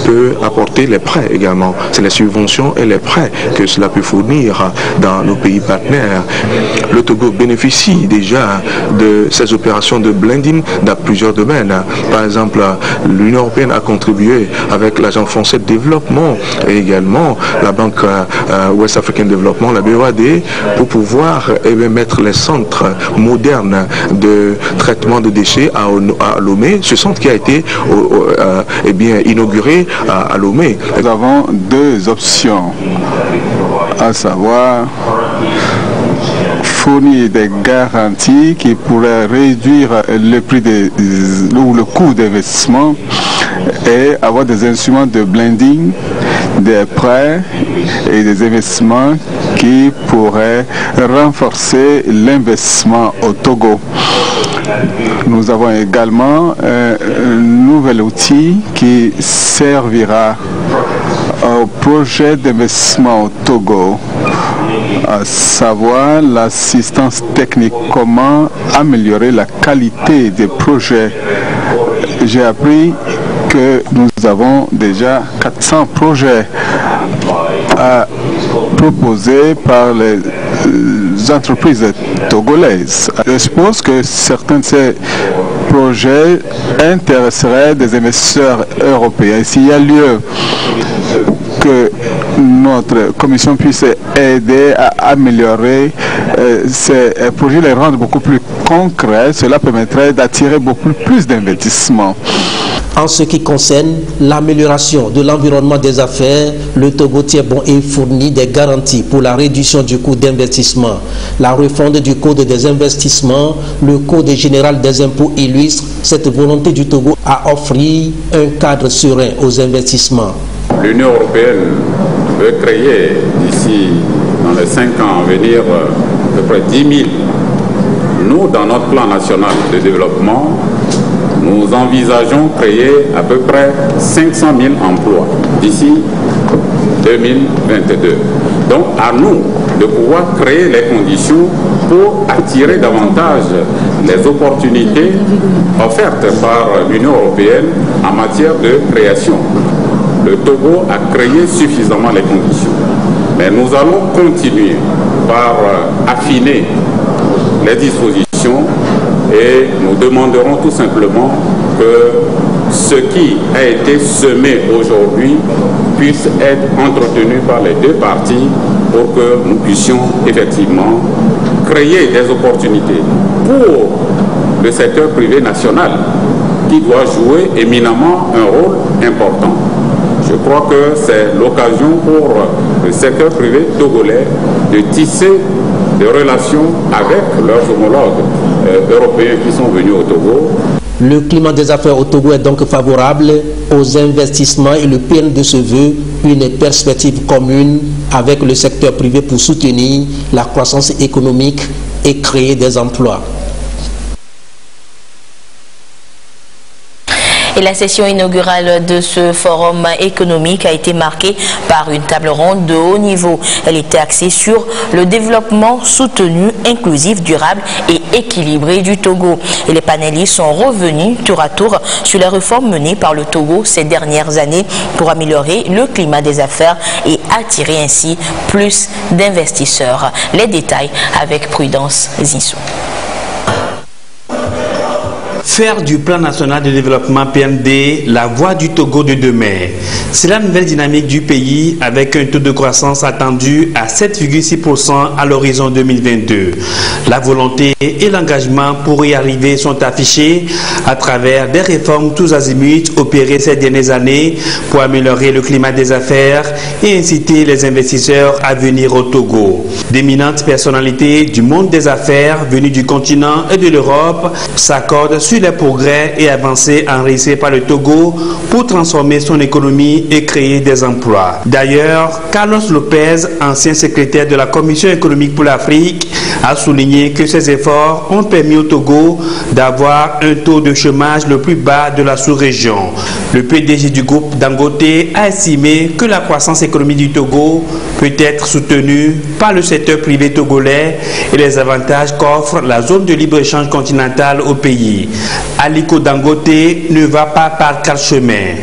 peut apporter les prêts également. C'est les subventions et les prêts que cela peut fournir dans nos pays partenaires. Le Togo bénéficie déjà de ces opérations de blending dans plusieurs domaines. Par exemple, l'Union européenne a contribué avec l'Agence française de développement et également la Banque West African Development, la BOAD, pour pouvoir mettre les centres modernes de traitement de déchets à Lomé. Ce centre qui a été inauguré à Lomé. Nous avons 2 options, à savoir fournir des garanties qui pourraient réduire le prix ou le coût d'investissement et avoir des instruments de blending, des prêts et des investissements qui pourraient renforcer l'investissement au Togo. Nous avons également un nouvel outil qui servira au projet d'investissement au Togo, à savoir l'assistance technique, comment améliorer la qualité des projets. J'ai appris que nous avons déjà 400 projets à proposer par les entreprises togolaises. Je suppose que certains de ces projets intéresseraient des investisseurs européens. S'il y a lieu que notre commission puisse aider à améliorer ces projets, les rendre beaucoup plus concrets. Cela permettrait d'attirer beaucoup plus d'investissements. En ce qui concerne l'amélioration de l'environnement des affaires, le Togo tient bon et fournit des garanties pour la réduction du coût d'investissement. La refonte du code des investissements, le code général des impôts illustre cette volonté du Togo à offrir un cadre serein aux investissements. L'Union européenne veut créer d'ici dans les 5 ans à venir à peu près 10 000. Nous, dans notre plan national de développement, nous envisageons créer à peu près 500 000 emplois d'ici 2022. Donc à nous de pouvoir créer les conditions pour attirer davantage les opportunités offertes par l'Union européenne en matière de création. Le Togo a créé suffisamment les conditions. Mais nous allons continuer par affiner les dispositions et nous demanderons tout simplement que ce qui a été semé aujourd'hui puisse être entretenu par les deux parties pour que nous puissions effectivement créer des opportunités pour le secteur privé national qui doit jouer éminemment un rôle important. Je crois que c'est l'occasion pour le secteur privé togolais de tisser des relations avec leurs homologues européens qui sont venus au Togo. Le climat des affaires au Togo est donc favorable aux investissements et le PND se veut une perspective commune avec le secteur privé pour soutenir la croissance économique et créer des emplois. Et la session inaugurale de ce forum économique a été marquée par une table ronde de haut niveau. Elle était axée sur le développement soutenu, inclusif, durable et équilibré du Togo. Et les panélistes sont revenus tour à tour sur les réformes menées par le Togo ces dernières années pour améliorer le climat des affaires et attirer ainsi plus d'investisseurs. Les détails avec Prudence Zissou. Faire du plan national de développement PND la voie du Togo de demain. C'est la nouvelle dynamique du pays avec un taux de croissance attendu à 7,6% à l'horizon 2022. La volonté et l'engagement pour y arriver sont affichés à travers des réformes tous azimuts opérées ces dernières années pour améliorer le climat des affaires et inciter les investisseurs à venir au Togo. D'éminentes personnalités du monde des affaires venues du continent et de l'Europe s'accordent sur les progrès et avancées enregistrées par le Togo pour transformer son économie et créer des emplois. D'ailleurs, Carlos Lopez, ancien secrétaire de la Commission économique pour l'Afrique, a souligné que ces efforts ont permis au Togo d'avoir un taux de chômage le plus bas de la sous-région. Le PDG du groupe Dangote a estimé que la croissance économique du Togo peut être soutenue par le secteur privé togolais et les avantages qu'offre la zone de libre-échange continentale au pays. Aliko Dangote ne va pas par quatre chemins.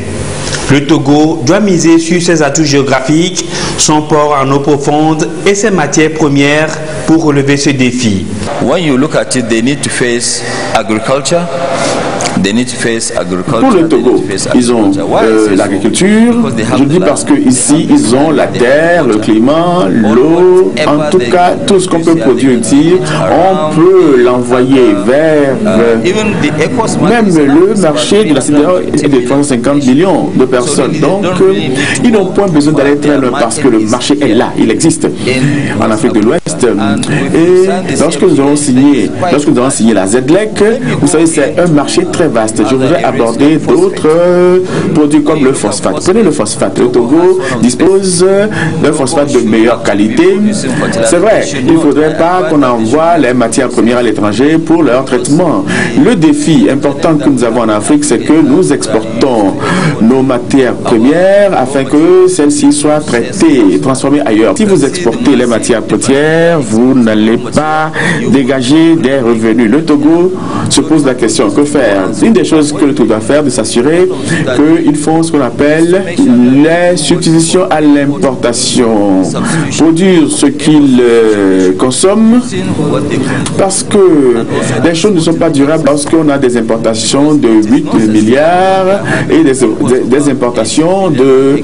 Le Togo doit miser sur ses atouts géographiques, son port en eau profonde et ses matières premières pour relever ce défi. When you look at it, they need to face agriculture. Pour le Togo, ils ont l'agriculture, je dis parce que ici ils ont la terre, le climat, l'eau, en tout cas tout ce qu'on peut produire ici, on peut l'envoyer vers même le marché de la sidérurgie est de 350 millions de personnes. Donc ils n'ont point besoin d'aller très loin parce que le marché est là, il existe en Afrique de l'Ouest. Et lorsque nous avons signé la ZLEC, vous savez c'est un marché très vaste. Je voudrais aborder d'autres produits comme le phosphate. Prenez le phosphate. Le Togo dispose d'un phosphate de meilleure qualité. C'est vrai, il ne faudrait pas qu'on envoie les matières premières à l'étranger pour leur traitement. Le défi important que nous avons en Afrique, c'est que nous exportons nos matières premières afin que celles-ci soient traitées, transformées ailleurs. Si vous exportez les matières premières, vous n'allez pas dégager des revenus. Le Togo se pose la question, que faire? une des choses que le Togo doit faire, de s'assurer qu'il faut ce qu'on appelle les substitutions à l'importation, produire ce qu'il consomme, parce que les choses ne sont pas durables, parce qu'on a des importations de 8 milliards et des importations de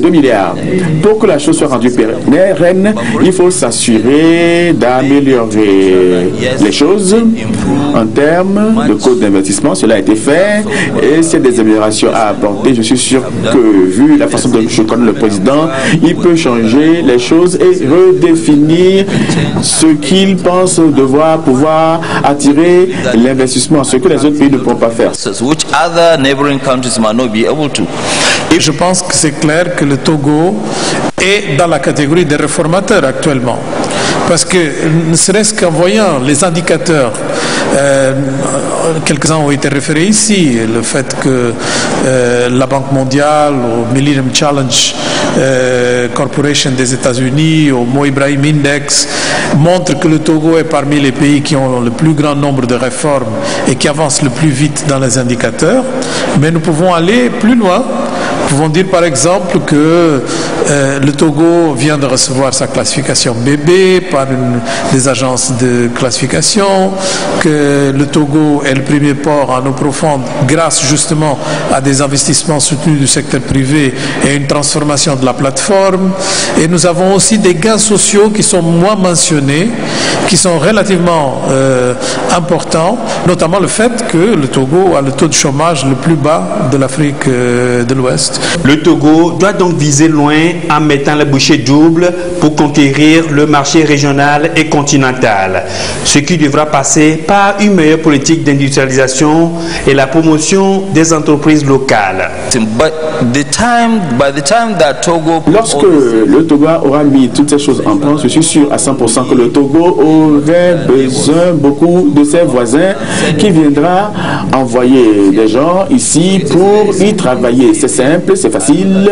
2 milliards. Pour que la chose soit rendue pérenne, il faut s'assurer d'améliorer les choses en termes de coût d'investissement. Cela a été fait et s'il y a des améliorations à apporter, je suis sûr que vu la façon dont je connais le président, il peut changer les choses et redéfinir ce qu'il pense devoir pouvoir attirer l'investissement, ce que les autres pays ne pourront pas faire. Et je pense que c'est clair que le Togo est dans la catégorie des réformateurs actuellement. Parce que, ne serait-ce qu'en voyant les indicateurs, quelques-uns ont été référés ici, le fait que la Banque mondiale, au Millennium Challenge Corporation des États-Unis, au Mo Ibrahim Index, montrent que le Togo est parmi les pays qui ont le plus grand nombre de réformes et qui avancent le plus vite dans les indicateurs. Mais nous pouvons aller plus loin. Nous pouvons dire par exemple que le Togo vient de recevoir sa classification BB par des agences de classification, que le Togo est le premier port en eau profonde grâce justement à des investissements soutenus du secteur privé et une transformation de la plateforme. Et nous avons aussi des gains sociaux qui sont moins mentionnés, qui sont relativement importants, notamment le fait que le Togo a le taux de chômage le plus bas de l'Afrique de l'Ouest. Le Togo doit donc viser loin en mettant les bouchées doubles pour conquérir le marché régional et continental, ce qui devra passer par une meilleure politique d'industrialisation et la promotion des entreprises locales. Lorsque le Togo aura mis toutes ces choses en place, je suis sûr à 100% que le Togo aurait besoin beaucoup de ses voisins qui viendra envoyer des gens ici pour y travailler. C'est simple, c'est facile.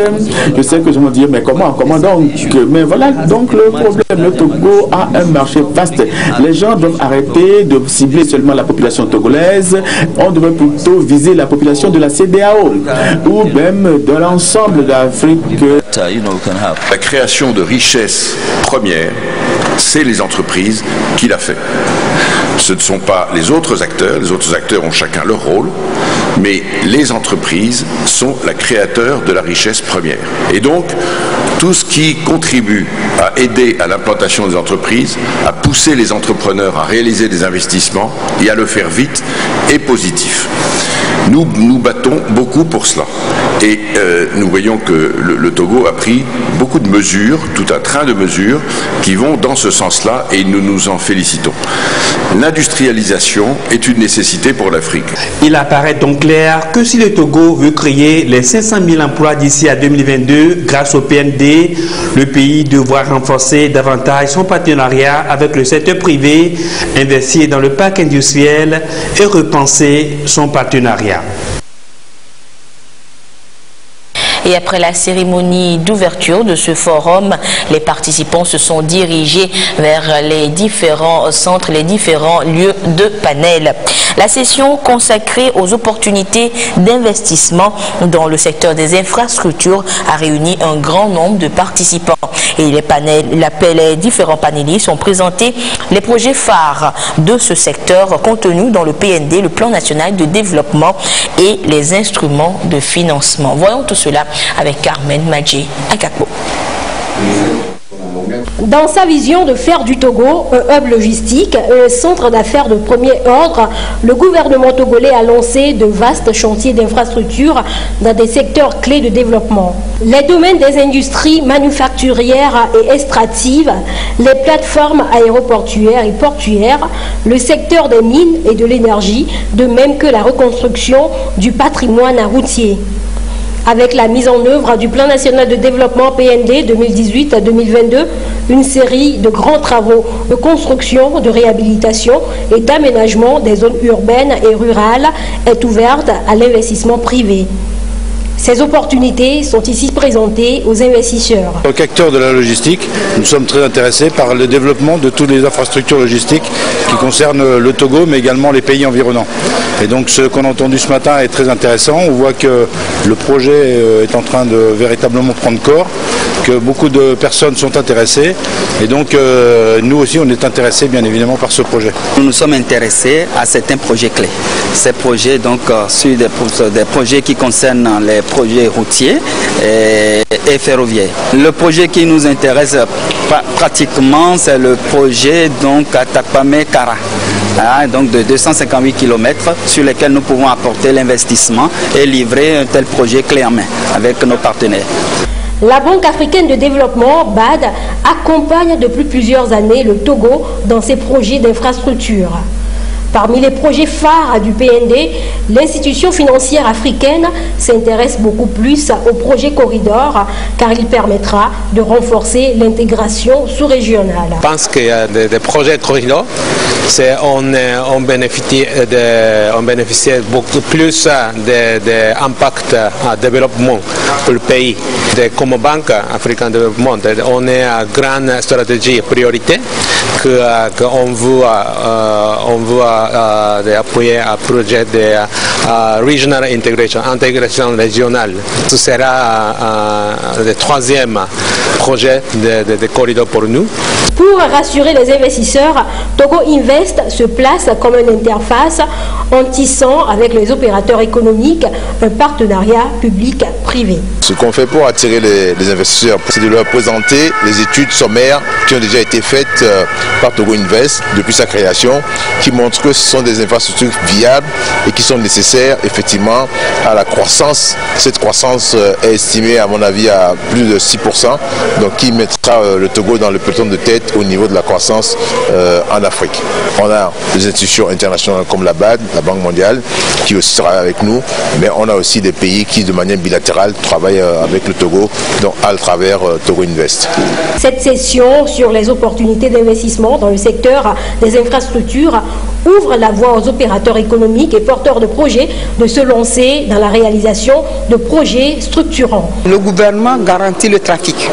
Je sais que je vais me dire, mais comment donc? Mais voilà donc le problème. Le Togo a un marché vaste. Les gens doivent arrêter de cibler seulement la population togolaise. On devrait plutôt viser la population de la CEDEAO ou même de l'ensemble d'Afrique. La création de richesses premières, c'est les entreprises qui la fait. Ce ne sont pas les autres acteurs ont chacun leur rôle, mais les entreprises sont la créateur de la richesse première. Et donc, tout ce qui contribue à aider à l'implantation des entreprises, à pousser les entrepreneurs à réaliser des investissements et à le faire vite est positif. Nous nous battons beaucoup pour cela. Et nous voyons que le Togo a pris beaucoup de mesures, tout un train de mesures qui vont dans ce sens-là et nous nous en félicitons. L'industrialisation est une nécessité pour l'Afrique. Il apparaît donc clair que si le Togo veut créer les 500 000 emplois d'ici à 2022 grâce au PND, le pays devra renforcer davantage son partenariat avec le secteur privé, investir dans le parc industriel et repenser son partenariat. Et après la cérémonie d'ouverture de ce forum, les participants se sont dirigés vers les différents centres, les différents lieux de panel. La session consacrée aux opportunités d'investissement dans le secteur des infrastructures a réuni un grand nombre de participants. Et les différents panélistes ont présenté les projets phares de ce secteur contenus dans le PND, le Plan national de développement et les instruments de financement. Voyons tout cela avec Carmen Madjé à Kakbo. Dans sa vision de faire du Togo un hub logistique, un centre d'affaires de premier ordre, le gouvernement togolais a lancé de vastes chantiers d'infrastructures dans des secteurs clés de développement. Les domaines des industries manufacturières et extractives, les plateformes aéroportuaires et portuaires, le secteur des mines et de l'énergie, de même que la reconstruction du patrimoine routier. Avec la mise en œuvre du Plan national de développement PND 2018 à 2022, une série de grands travaux de construction, de réhabilitation et d'aménagement des zones urbaines et rurales est ouverte à l'investissement privé. Ces opportunités sont ici présentées aux investisseurs. En tant qu'acteur de la logistique, nous sommes très intéressés par le développement de toutes les infrastructures logistiques qui concernent le Togo, mais également les pays environnants. Et donc ce qu'on a entendu ce matin est très intéressant. On voit que le projet est en train de véritablement prendre corps, que beaucoup de personnes sont intéressées. Et donc nous aussi on est intéressés bien évidemment par ce projet. Nous nous sommes intéressés à certains projets clés. Ces projets donc sur des projets qui concernent les projets routiers et ferroviaires. Le projet qui nous intéresse pratiquement c'est le projet donc à Takpame-Kara. Donc de 258 km sur lesquels nous pouvons apporter l'investissement et livrer un tel projet clé en main avec nos partenaires. La Banque africaine de développement, BAD, accompagne depuis plusieurs années le Togo dans ses projets d'infrastructure. Parmi les projets phares du PND, l'institution financière africaine s'intéresse beaucoup plus au projet Corridor car il permettra de renforcer l'intégration sous-régionale. Je pense qu'il y a des projets Corridor, on bénéficie beaucoup plus de l'impact à développement pour le pays. Comme Banque africaine de développement, on est à grande stratégie priorité qu'on veut d'appuyer un projet de regional intégration régionale. Ce sera le troisième projet de corridor pour nous. Pour rassurer les investisseurs, Togo Invest se place comme une interface en tissant avec les opérateurs économiques un partenariat public-privé. Ce qu'on fait pour attirer les investisseurs, c'est de leur présenter les études sommaires qui ont déjà été faites par Togo Invest depuis sa création, qui montrent que ce sont des infrastructures viables et qui sont nécessaires effectivement à la croissance. Cette croissance est estimée à mon avis à plus de 6%, donc qui mettra le Togo dans le peloton de tête au niveau de la croissance en Afrique. On a des institutions internationales comme la BAD, la Banque mondiale, qui aussi travaillent avec nous, mais on a aussi des pays qui de manière bilatérale travaillent avec le Togo, donc à travers Togo Invest. Cette session sur les opportunités d'investissement dans le secteur des infrastructures ouvre la voie aux opérateurs économiques et porteurs de projets de se lancer dans la réalisation de projets structurants. Le gouvernement garantit le trafic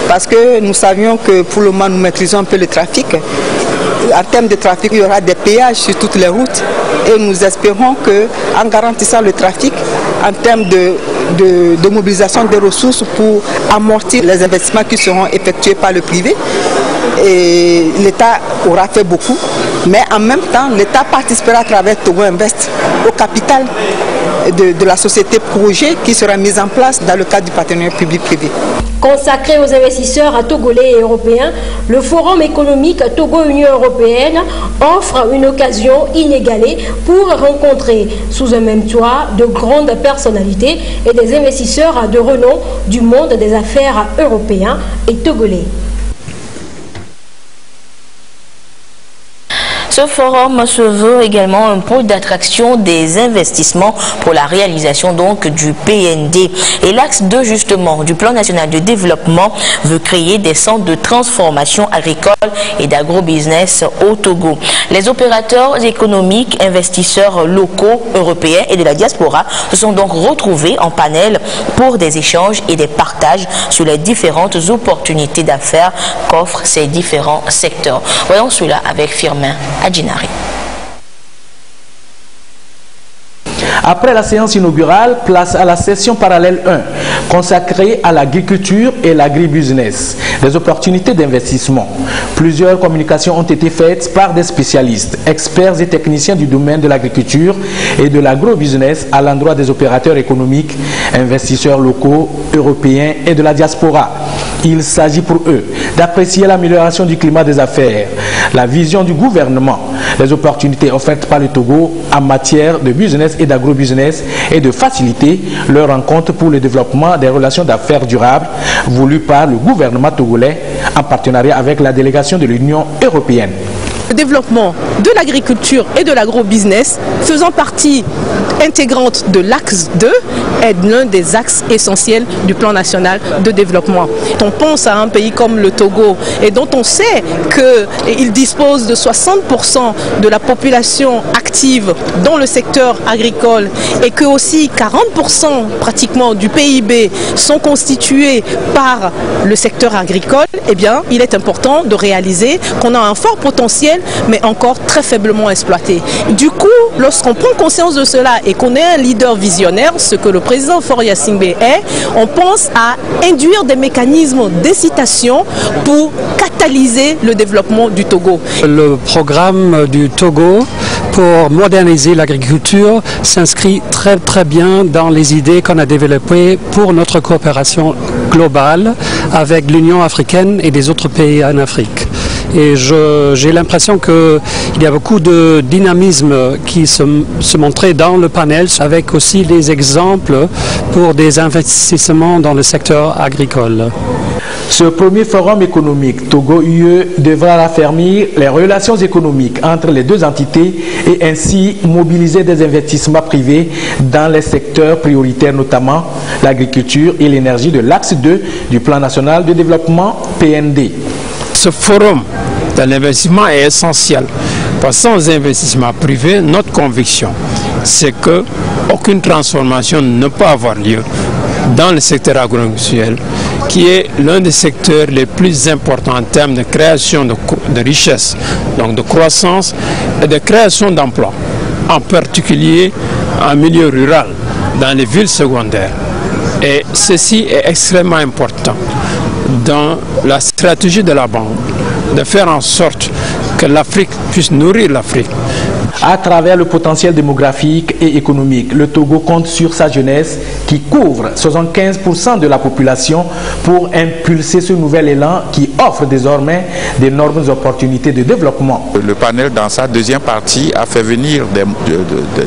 parce que nous savions que pour le moment nous maîtrisons un peu le trafic. En termes de trafic, il y aura des péages sur toutes les routes et nous espérons qu'en garantissant le trafic, en termes de mobilisation des ressources pour amortir les investissements qui seront effectués par le privé, et l'État aura fait beaucoup, mais en même temps, l'État participera à travers Togo Invest au capital de la société projet qui sera mise en place dans le cadre du partenariat public-privé. Consacré aux investisseurs togolais et européens, le Forum économique Togo-Union européenne offre une occasion inégalée pour rencontrer sous un même toit de grandes personnalités et des investisseurs de renom du monde des affaires européens et togolais. Ce forum se veut également un pôle d'attraction des investissements pour la réalisation donc du PND. Et l'axe 2 justement du plan national de développement veut créer des centres de transformation agricole et d'agrobusiness au Togo. Les opérateurs économiques, investisseurs locaux, européens et de la diaspora se sont donc retrouvés en panel pour des échanges et des partages sur les différentes opportunités d'affaires qu'offrent ces différents secteurs. Voyons cela avec Firmin Adjinari. Après la séance inaugurale, place à la session parallèle 1, consacrée à l'agriculture et l'agribusiness, des opportunités d'investissement. Plusieurs communications ont été faites par des spécialistes, experts et techniciens du domaine de l'agriculture et de l'agrobusiness à l'endroit des opérateurs économiques, investisseurs locaux, européens et de la diaspora. Il s'agit pour eux d'apprécier l'amélioration du climat des affaires, la vision du gouvernement, les opportunités offertes par le Togo en matière de business et d'agrobusiness et de faciliter leur rencontre pour le développement des relations d'affaires durables voulues par le gouvernement togolais en partenariat avec la délégation de l'Union européenne. Le développement de l'agriculture et de l'agrobusiness faisant partie intégrante de l'axe 2 est l'un des axes essentiels du plan national de développement. On pense à un pays comme le Togo et dont on sait qu'il dispose de 60% de la population active dans le secteur agricole et que aussi 40% pratiquement du PIB sont constitués par le secteur agricole, eh bien, il est important de réaliser qu'on a un fort potentiel mais encore très faiblement exploitées. Du coup, lorsqu'on prend conscience de cela et qu'on est un leader visionnaire, ce que le président Faure Gnassingbé est, on pense à induire des mécanismes d'incitation pour catalyser le développement du Togo. Le programme du Togo pour moderniser l'agriculture s'inscrit très bien dans les idées qu'on a développées pour notre coopération globale avec l'Union africaine et des autres pays en Afrique. Et j'ai l'impression qu'il y a beaucoup de dynamisme qui se montrait dans le panel, avec aussi des exemples pour des investissements dans le secteur agricole. Ce premier forum économique Togo-UE devra raffermir les relations économiques entre les deux entités et ainsi mobiliser des investissements privés dans les secteurs prioritaires, notamment l'agriculture et l'énergie de l'axe 2 du Plan national de développement PND. Ce forum de l'investissement est essentiel. Parce que sans investissements privés, notre conviction, c'est qu'aucune transformation ne peut avoir lieu dans le secteur agro-industriel, qui est l'un des secteurs les plus importants en termes de création de richesses, donc de croissance et de création d'emplois, en particulier en milieu rural, dans les villes secondaires. Et ceci est extrêmement important dans la stratégie de la banque, de faire en sorte que l'Afrique puisse nourrir l'Afrique. À travers le potentiel démographique et économique, le Togo compte sur sa jeunesse qui couvre 75% de la population pour impulser ce nouvel élan qui offre désormais d'énormes opportunités de développement. Le panel, dans sa deuxième partie, a fait venir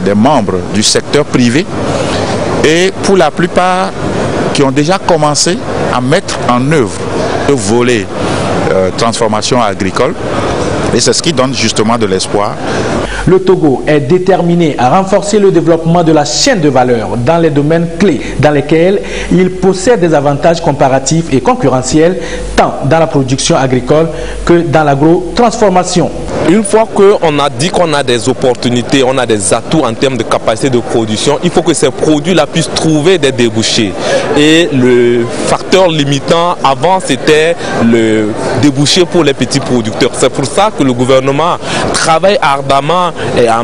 des membres du secteur privé et pour la plupart qui ont déjà commencé à mettre en œuvre le volet transformation agricole. Et c'est ce qui donne justement de l'espoir. Le Togo est déterminé à renforcer le développement de la chaîne de valeur dans les domaines clés dans lesquels il possède des avantages comparatifs et concurrentiels tant dans la production agricole que dans l'agro-transformation. Une fois qu'on a dit qu'on a des opportunités, on a des atouts en termes de capacité de production, il faut que ces produits-là puissent trouver des débouchés. Et le facteur limitant avant, c'était le débouché pour les petits producteurs. C'est pour ça que le gouvernement travaille ardemment et en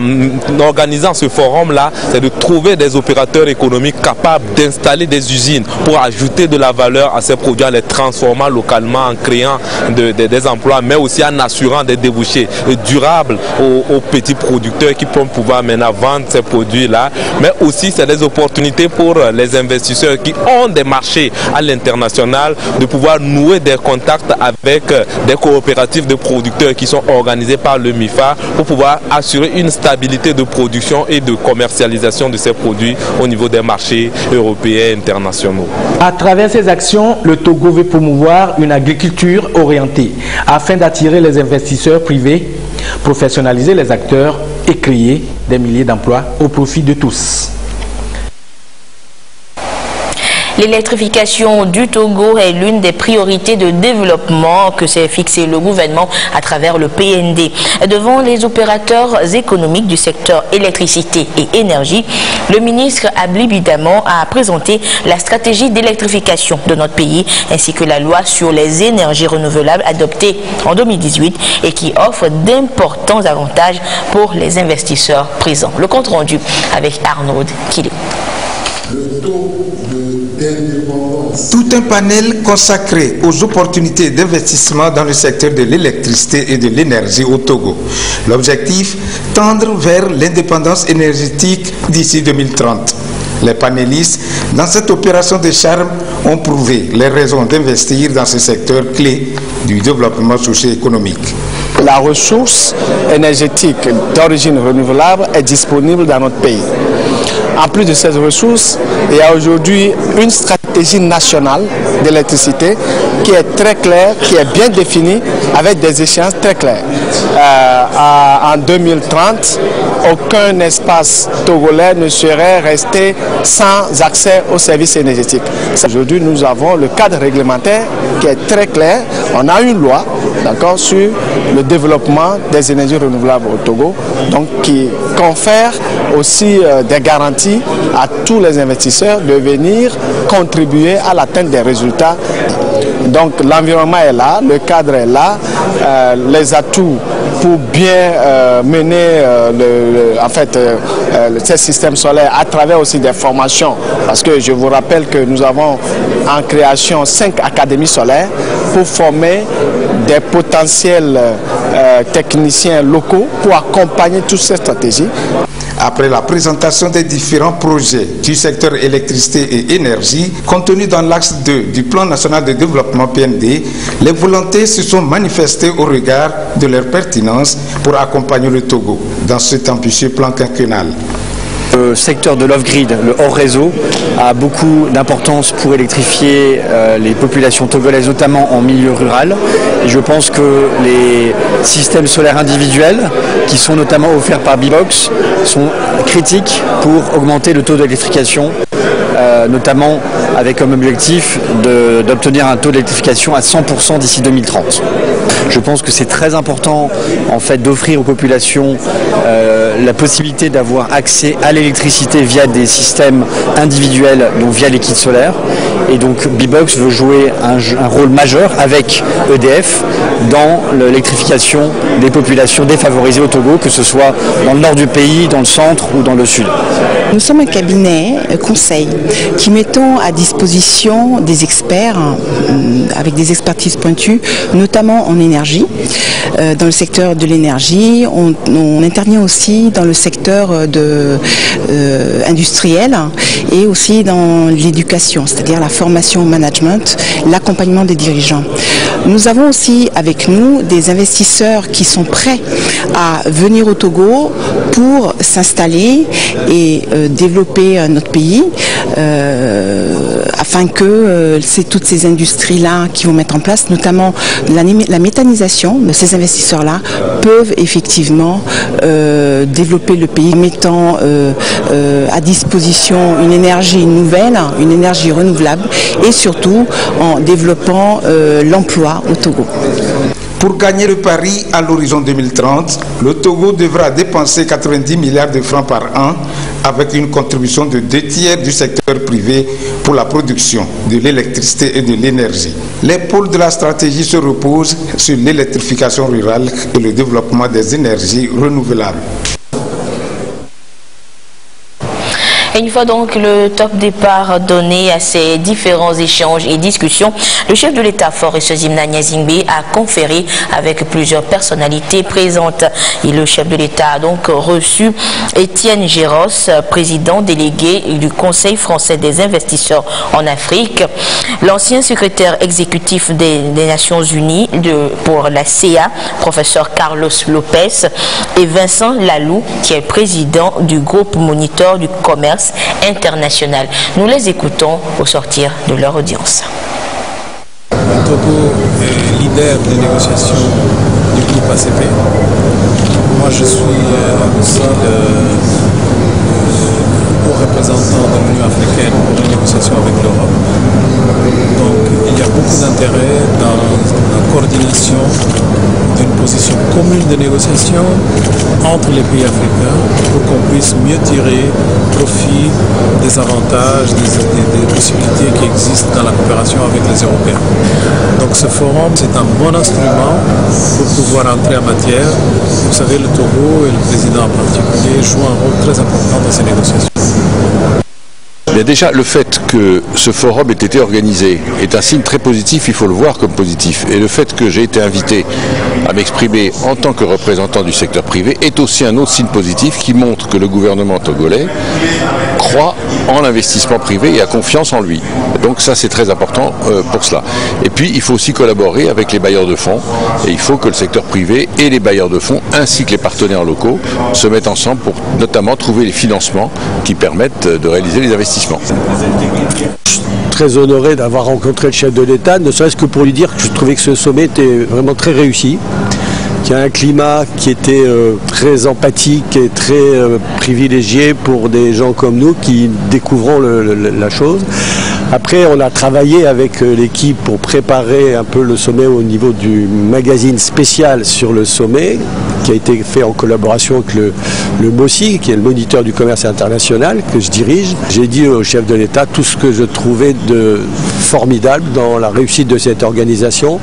organisant ce forum-là, c'est de trouver des opérateurs économiques capables d'installer des usines pour ajouter de la valeur à ces produits, en les transformant localement, en créant des emplois, mais aussi en assurant des débouchés durables aux petits producteurs qui peuvent pouvoir maintenant vendre ces produits-là. Mais aussi, c'est des opportunités pour les investisseurs qui ont des marchés à l'international de pouvoir nouer des contacts avec des coopératives de producteurs qui sont organisées par le MIFA pour pouvoir assurer une stabilité de production et de commercialisation de ces produits au niveau des marchés européens et internationaux. À travers ces actions, le Togo veut promouvoir une agriculture orientée afin d'attirer les investisseurs privés, professionnaliser les acteurs et créer des milliers d'emplois au profit de tous. L'électrification du Togo est l'une des priorités de développement que s'est fixé le gouvernement à travers le PND. Devant les opérateurs économiques du secteur électricité et énergie, le ministre Abli Bidamon a présenté la stratégie d'électrification de notre pays ainsi que la loi sur les énergies renouvelables adoptée en 2018 et qui offre d'importants avantages pour les investisseurs présents. Le compte rendu avec Arnaud Kilé. Tout un panel consacré aux opportunités d'investissement dans le secteur de l'électricité et de l'énergie au Togo. L'objectif, tendre vers l'indépendance énergétique d'ici 2030. Les panélistes, dans cette opération de charme, ont prouvé les raisons d'investir dans ce secteur clé du développement socio-économique. La ressource énergétique d'origine renouvelable est disponible dans notre pays. En plus de ces ressources, il y a aujourd'hui une stratégie nationale d'électricité qui est très claire, qui est bien définie avec des échéances très claires. En 2030, aucun espace togolais ne serait resté sans accès aux services énergétiques. Aujourd'hui, nous avons le cadre réglementaire qui est très clair. On a une loi, d'accord, sur le développement des énergies renouvelables au Togo, donc qui confère aussi des garanties à tous les investisseurs de venir contribuer à l'atteinte des résultats. Donc l'environnement est là, le cadre est là, les atouts pour bien mener ces systèmes solaires à travers aussi des formations, parce que je vous rappelle que nous avons en création 5 académies solaires pour former des potentiels techniciens locaux pour accompagner toutes ces stratégies. Après la présentation des différents projets du secteur électricité et énergie contenus dans l'axe 2 du plan national de développement PND, les volontés se sont manifestées au regard de leur pertinence pour accompagner le Togo dans cet ambitieux plan quinquennal. Le secteur de l'off-grid, le hors-réseau, a beaucoup d'importance pour électrifier les populations togolaises, notamment en milieu rural. Et je pense que les systèmes solaires individuels, qui sont notamment offerts par Bibox, sont critiques pour augmenter le taux d'électrification, notamment avec comme objectif d'obtenir un taux d'électrification à 100% d'ici 2030. Je pense que c'est très important en fait d'offrir aux populations la possibilité d'avoir accès à l'électricité via des systèmes individuels, donc via les kits solaires. Et donc Bibox veut jouer un rôle majeur avec EDF dans l'électrification des populations défavorisées au Togo, que ce soit dans le nord du pays, dans le centre ou dans le sud. Nous sommes un cabinet conseil qui mettons à disposition des experts avec des expertises pointues, notamment en énergie. Dans le secteur de l'énergie, on intervient aussi dans le secteur industriel et aussi dans l'éducation, c'est-à-dire la formation au management, l'accompagnement des dirigeants. Nous avons aussi avec nous des investisseurs qui sont prêts à venir au Togo pour s'installer et développer notre pays afin que toutes ces industries-là qui vont mettre en place, notamment la méthanisation de ces investisseurs-là, peuvent effectivement développer le pays, mettant à disposition une énergie nouvelle, une énergie renouvelable et surtout en développant l'emploi au Togo. Pour gagner le pari à l'horizon 2030, le Togo devra dépenser 90 milliards de francs par an avec une contribution de 2/3 du secteur privé pour la production de l'électricité et de l'énergie. Les pôles de la stratégie se reposent sur l'électrification rurale et le développement des énergies renouvelables. Et une fois donc le top départ donné à ces différents échanges et discussions, le chef de l'État Faure Zimna Nyazingbe a conféré avec plusieurs personnalités présentes. Et le chef de l'État a donc reçu Étienne Géros, président délégué du Conseil français des investisseurs en Afrique, l'ancien secrétaire exécutif des Nations Unies pour la CA, professeur Carlos Lopez, et Vincent Lalou, qui est président du groupe moniteur du commerce international. Nous les écoutons au sortir de leur audience. Le Togo est leader des négociations du groupe ACP. Moi, je suis aussi le haut représentant de l'Union africaine pour les négociations avec l'Europe. Donc, il y a beaucoup d'intérêt dans la coordination d'une position commune de négociation entre les pays africains pour qu'on puisse mieux tirer profit des avantages, des possibilités qui existent dans la coopération avec les Européens. Donc ce forum, c'est un bon instrument pour pouvoir entrer en matière. Vous savez, le Togo et le président en particulier jouent un rôle très important dans ces négociations. Bien déjà, le fait que ce forum ait été organisé est un signe très positif, il faut le voir comme positif. Et le fait que j'ai été invité à m'exprimer en tant que représentant du secteur privé est aussi un autre signe positif qui montre que le gouvernement togolais croit en l'investissement privé et a confiance en lui. Donc ça, c'est très important pour cela. Et puis, il faut aussi collaborer avec les bailleurs de fonds et il faut que le secteur privé et les bailleurs de fonds ainsi que les partenaires locaux se mettent ensemble pour notamment trouver les financements qui permettent de réaliser les investissements. Très honoré d'avoir rencontré le chef de l'État, ne serait-ce que pour lui dire que je trouvais que ce sommet était vraiment très réussi, qu'il y a un climat qui était très empathique et très privilégié pour des gens comme nous qui découvrons la chose. Après, on a travaillé avec l'équipe pour préparer un peu le sommet au niveau du magazine spécial sur le sommet, qui a été fait en collaboration avec le MOSI, qui est le moniteur du commerce international que je dirige. J'ai dit au chef de l'État tout ce que je trouvais de formidable dans la réussite de cette organisation.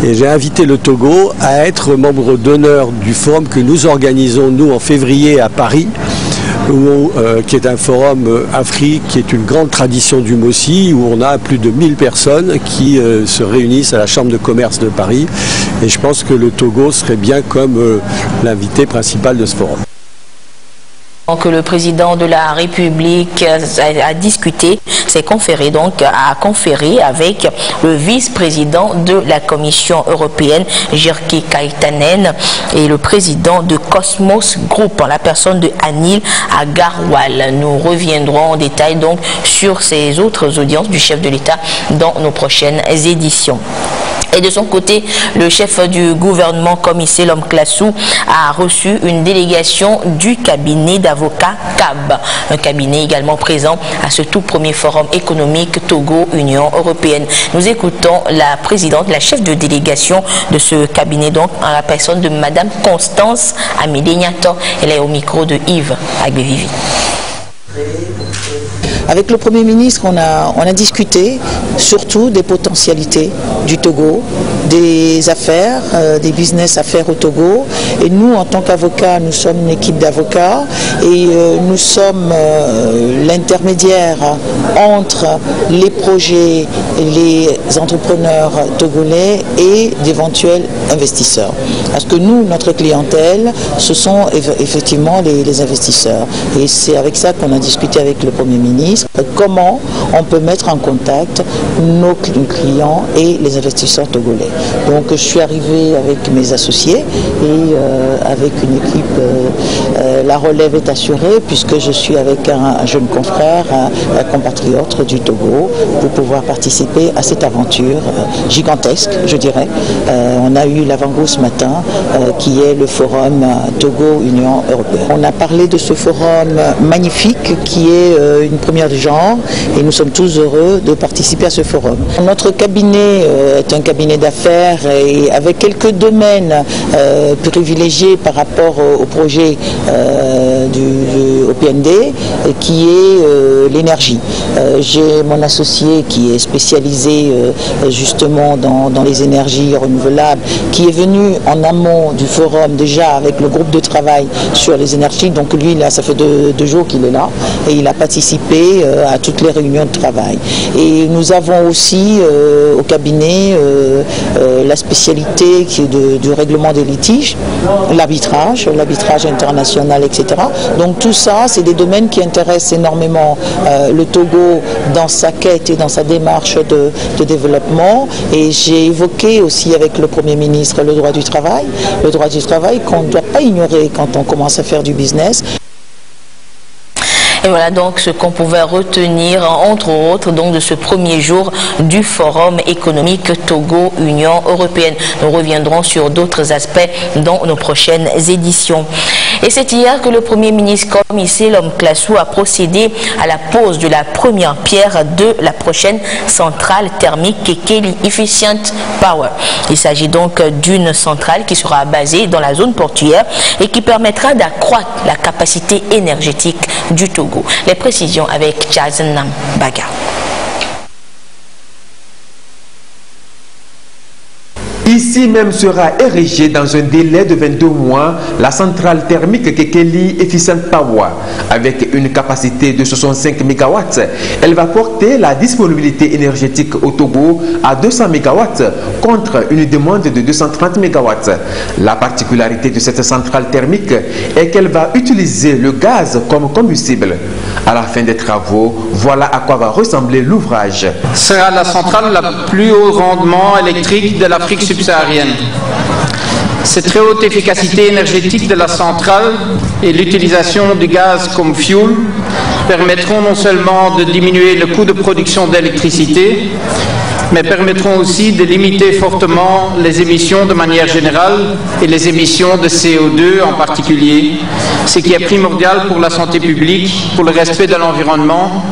Et j'ai invité le Togo à être membre d'honneur du forum que nous organisons, nous, en février à Paris, qui est un forum Afrique, qui est une grande tradition du MOSI, où on a plus de 1000 personnes qui se réunissent à la Chambre de commerce de Paris. Et je pense que le Togo serait bien comme l'invité principal de ce forum. Que le président de la République a discuté, a conféré avec le vice-président de la Commission européenne, Jirki Kaitanen, et le président de Cosmos Group, en la personne de Anil Agarwal. Nous reviendrons en détail donc sur ces autres audiences du chef de l'État dans nos prochaines éditions. Et de son côté, le chef du gouvernement, commissaire Lom Klassou, a reçu une délégation du cabinet d'avocats CAB, un cabinet également présent à ce tout premier forum économique Togo-Union européenne. Nous écoutons la présidente, la chef de délégation de ce cabinet, donc en la personne de Madame Constance Amidé-Niato. Elle est au micro de Yves Agbevivi. Avec le Premier ministre, on a discuté surtout des potentialités du Togo, des affaires, des business affaires au Togo. Et nous, en tant qu'avocats, nous sommes une équipe d'avocats et nous sommes l'intermédiaire entre les projets, les entrepreneurs togolais et d'éventuels investisseurs. Parce que nous, notre clientèle, ce sont effectivement les investisseurs. Et c'est avec ça qu'on a discuté avec le Premier ministre. Comment on peut mettre en contact nos clients et les investisseurs togolais. Donc je suis arrivé avec mes associés et avec une équipe, la relève est assurée puisque je suis avec un jeune confrère, un compatriote du Togo pour pouvoir participer à cette aventure gigantesque, je dirais. On a eu l'avant-goût ce matin qui est le forum Togo-Union européenne. On a parlé de ce forum magnifique qui est une première du genre et nous sommes tous heureux de participer à ce forum. Notre cabinet est un cabinet d'affaires et avec quelques domaines privilégiés par rapport au projet au PND qui est l'énergie. J'ai mon associé qui est spécialisé justement dans les énergies renouvelables qui est venu en amont du forum déjà avec le groupe de travail sur les énergies. Donc lui là ça fait deux jours qu'il est là et il a participé à toutes les réunions de travail. Et nous avons aussi au cabinet la spécialité qui est du règlement des litiges, l'arbitrage international, etc. Donc tout ça, c'est des domaines qui intéressent énormément le Togo dans sa quête et dans sa démarche de développement. Et j'ai évoqué aussi avec le Premier ministre le droit du travail qu'on ne doit pas ignorer quand on commence à faire du business. Et voilà donc ce qu'on pouvait retenir, entre autres, donc de ce premier jour du Forum économique Togo-Union européenne. Nous reviendrons sur d'autres aspects dans nos prochaines éditions. Et c'est hier que le Premier ministre commissaire Lom Klassou a procédé à la pose de la première pierre de la prochaine centrale thermique Kekeli Efficient Power. Il s'agit donc d'une centrale qui sera basée dans la zone portuaire et qui permettra d'accroître la capacité énergétique du Togo. Les précisions avec Jazennam Baga. Ici même sera érigée dans un délai de 22 mois la centrale thermique Kekeli Efficient Power. Avec une capacité de 65 MW, elle va porter la disponibilité énergétique au Togo à 200 MW contre une demande de 230 MW. La particularité de cette centrale thermique est qu'elle va utiliser le gaz comme combustible. À la fin des travaux, voilà à quoi va ressembler l'ouvrage. Ce sera la centrale la plus haut rendement électrique de l'Afrique subsaharienne. Cette très haute efficacité énergétique de la centrale et l'utilisation du gaz comme fuel permettront non seulement de diminuer le coût de production d'électricité, mais permettront aussi de limiter fortement les émissions de manière générale et les émissions de CO2 en particulier, ce qui est primordial pour la santé publique, pour le respect de l'environnement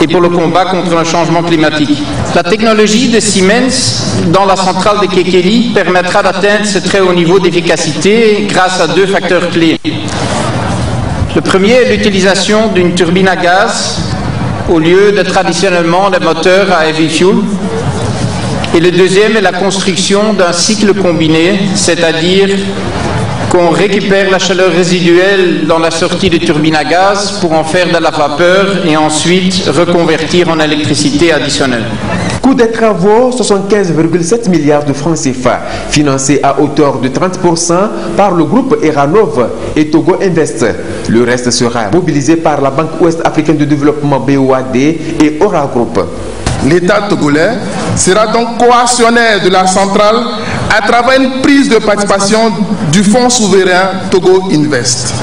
et pour le combat contre le changement climatique. La technologie de Siemens dans la centrale de Kekeli permettra d'atteindre ce très haut niveau d'efficacité grâce à 2 facteurs clés. Le premier est l'utilisation d'une turbine à gaz au lieu de traditionnellement des moteurs à heavy fuel. Et le deuxième est la construction d'un cycle combiné, c'est-à-dire qu'on récupère la chaleur résiduelle dans la sortie de turbine à gaz pour en faire de la vapeur et ensuite reconvertir en électricité additionnelle. Coût des travaux, 75,7 milliards de francs CFA, financés à hauteur de 30% par le groupe Eranov et Togo Invest. Le reste sera mobilisé par la Banque Ouest Africaine de Développement BOAD et Ora Group. L'État togolais sera donc coactionnaire de la centrale à travers une prise de participation du fonds souverain Togo Invest.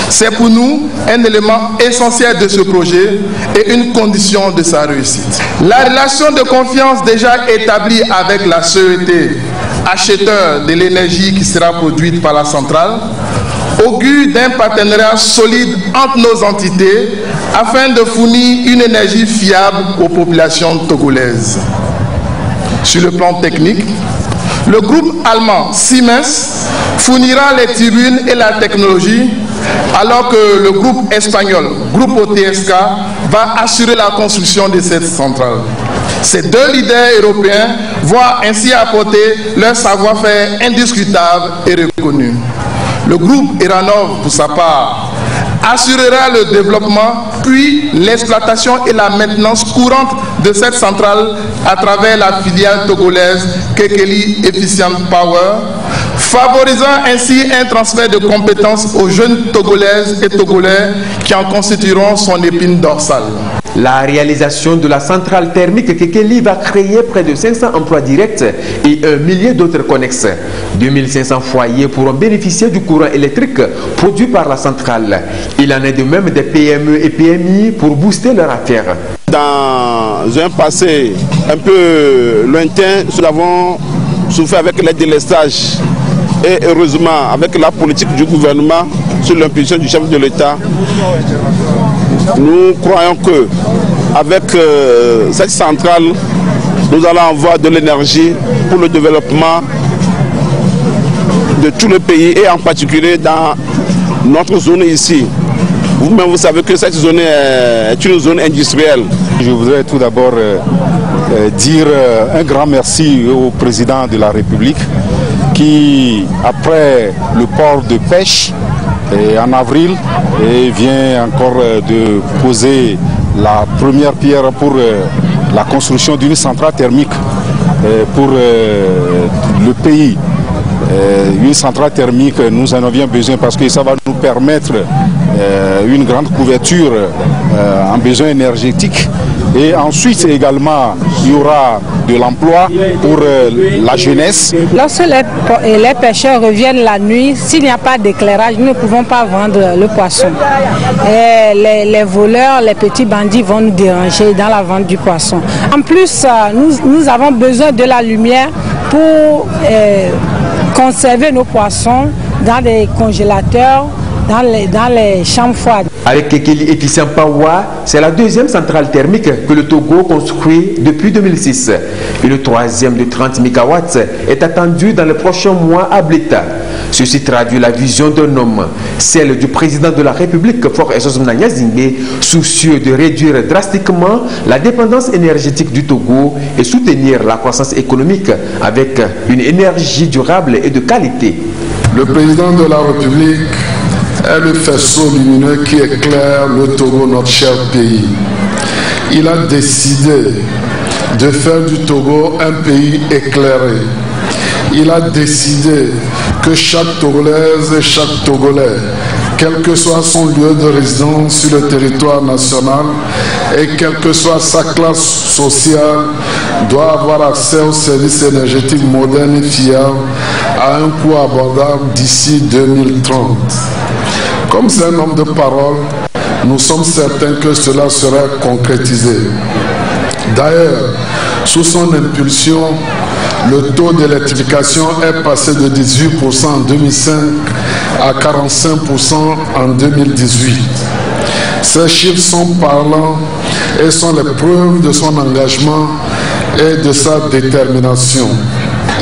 C'est pour nous un élément essentiel de ce projet et une condition de sa réussite. La relation de confiance déjà établie avec la CET, acheteur de l'énergie qui sera produite par la centrale, augure d'un partenariat solide entre nos entités afin de fournir une énergie fiable aux populations togolaises. Sur le plan technique, le groupe allemand Siemens fournira les turbines et la technologie, alors que le groupe espagnol, Groupe OTSK, va assurer la construction de cette centrale. Ces 2 leaders européens vont ainsi apporter leur savoir-faire indiscutable et reconnu. Le groupe Eranov, pour sa part, assurera le développement puis l'exploitation et la maintenance courante de cette centrale à travers la filiale togolaise Kekeli Efficient Power, favorisant ainsi un transfert de compétences aux jeunes Togolaises et Togolais qui en constitueront son épine dorsale. La réalisation de la centrale thermique Kekeli va créer près de 500 emplois directs et 1 millier d'autres connexes. 2500 foyers pourront bénéficier du courant électrique produit par la centrale. Il en est de même des PME et PMI pour booster leur affaire. Dans un passé un peu lointain, nous avons souffert avec les délestages. Et heureusement, avec la politique du gouvernement, sur l'impulsion du chef de l'État, nous croyons que avec cette centrale, nous allons avoir de l'énergie pour le développement de tout le pays et en particulier dans notre zone ici. Vous-même, vous savez que cette zone est une zone industrielle. Je voudrais tout d'abord dire un grand merci au président de la République qui, après le port de pêche en avril, vient encore de poser la première pierre pour la construction d'une centrale thermique pour le pays. Une centrale thermique, nous en avions besoin parce que ça va nous permettre une grande couverture en besoins énergétiques. Et ensuite également, il y aura de l'emploi pour la jeunesse. Lorsque les pêcheurs reviennent la nuit, s'il n'y a pas d'éclairage, nous ne pouvons pas vendre le poisson. Et les voleurs, les petits bandits vont nous déranger dans la vente du poisson. En plus, nous avons besoin de la lumière pour conserver nos poissons dans des congélateurs, dans les chambres froides. Avec Kekeli Efficient Power, c'est la 2e centrale thermique que le Togo construit depuis 2006. Et le 3e de 30 MW est attendu dans les prochains mois à Blita. Ceci traduit la vision d'un homme, celle du président de la République, Faure Essozomna Gnazingbe, soucieux de réduire drastiquement la dépendance énergétique du Togo et soutenir la croissance économique avec une énergie durable et de qualité. Le président de la République est le faisceau lumineux qui éclaire le Togo, notre cher pays. Il a décidé de faire du Togo un pays éclairé. Il a décidé que chaque Togolaise et chaque Togolais, quel que soit son lieu de résidence sur le territoire national et quelle que soit sa classe sociale, doit avoir accès aux services énergétiques modernes et fiables à un coût abordable d'ici 2030. Comme c'est un homme de parole, nous sommes certains que cela sera concrétisé. D'ailleurs, sous son impulsion, le taux d'électrification est passé de 18% en 2005 à 45% en 2018. Ces chiffres sont parlants et sont les preuves de son engagement et de sa détermination.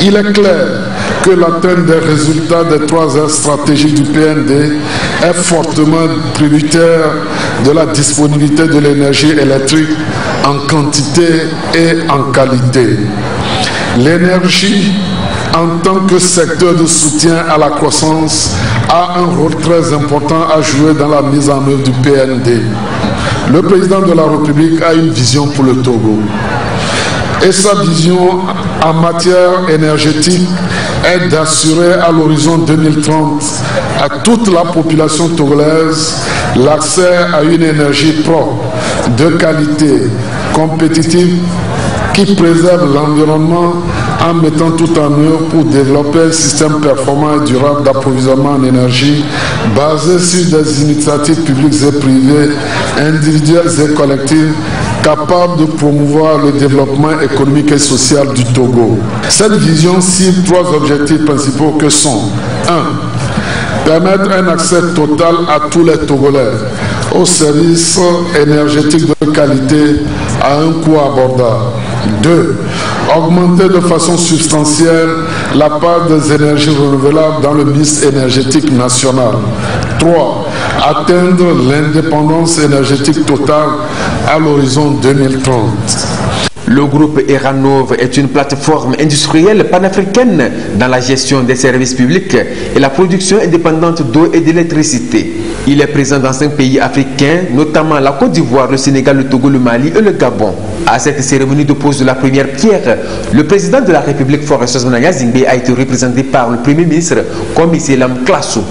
Il est clair que l'atteinte des résultats des 3 aires stratégiques du PND est fortement tributaire de la disponibilité de l'énergie électrique en quantité et en qualité. L'énergie, en tant que secteur de soutien à la croissance, a un rôle très important à jouer dans la mise en œuvre du PND. Le président de la République a une vision pour le Togo. Et sa vision en matière énergétique est d'assurer à l'horizon 2030 à toute la population togolaise l'accès à une énergie propre, de qualité, compétitive, qui préserve l'environnement en mettant tout en œuvre pour développer un système performant et durable d'approvisionnement en énergie basé sur des initiatives publiques et privées, individuelles et collectives, capables de promouvoir le développement économique et social du Togo. Cette vision cible 3 objectifs principaux que sont 1. Permettre un accès total à tous les Togolais aux services énergétiques de qualité à un coût abordable. 2. Augmenter de façon substantielle la part des énergies renouvelables dans le mix énergétique national. 3. Atteindre l'indépendance énergétique totale à l'horizon 2030. Le groupe Eranov est une plateforme industrielle panafricaine dans la gestion des services publics et la production indépendante d'eau et d'électricité. Il est présent dans 5 pays africains, notamment la Côte d'Ivoire, le Sénégal, le Togo, le Mali et le Gabon. À cette cérémonie de pose de la première pierre, le président de la République, Faure Sozomana Zingbe, a été représenté par le Premier ministre Komi Lam Klasso.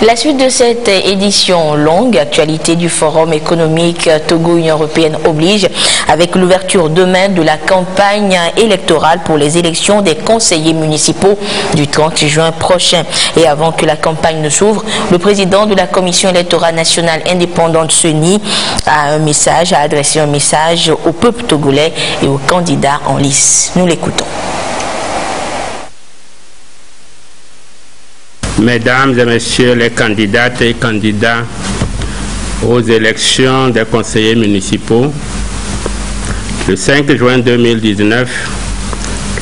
La suite de cette édition longue, actualité du Forum économique Togo-Union européenne oblige, avec l'ouverture demain de la campagne électorale pour les élections des conseillers municipaux du 30 juin prochain. Et avant que la campagne ne s'ouvre, le président de la Commission électorale nationale indépendante CENI a adressé un message au peuple togolais et aux candidats en lice. Nous l'écoutons. Mesdames et messieurs les candidates et candidats aux élections des conseillers municipaux, le 5 juin 2019,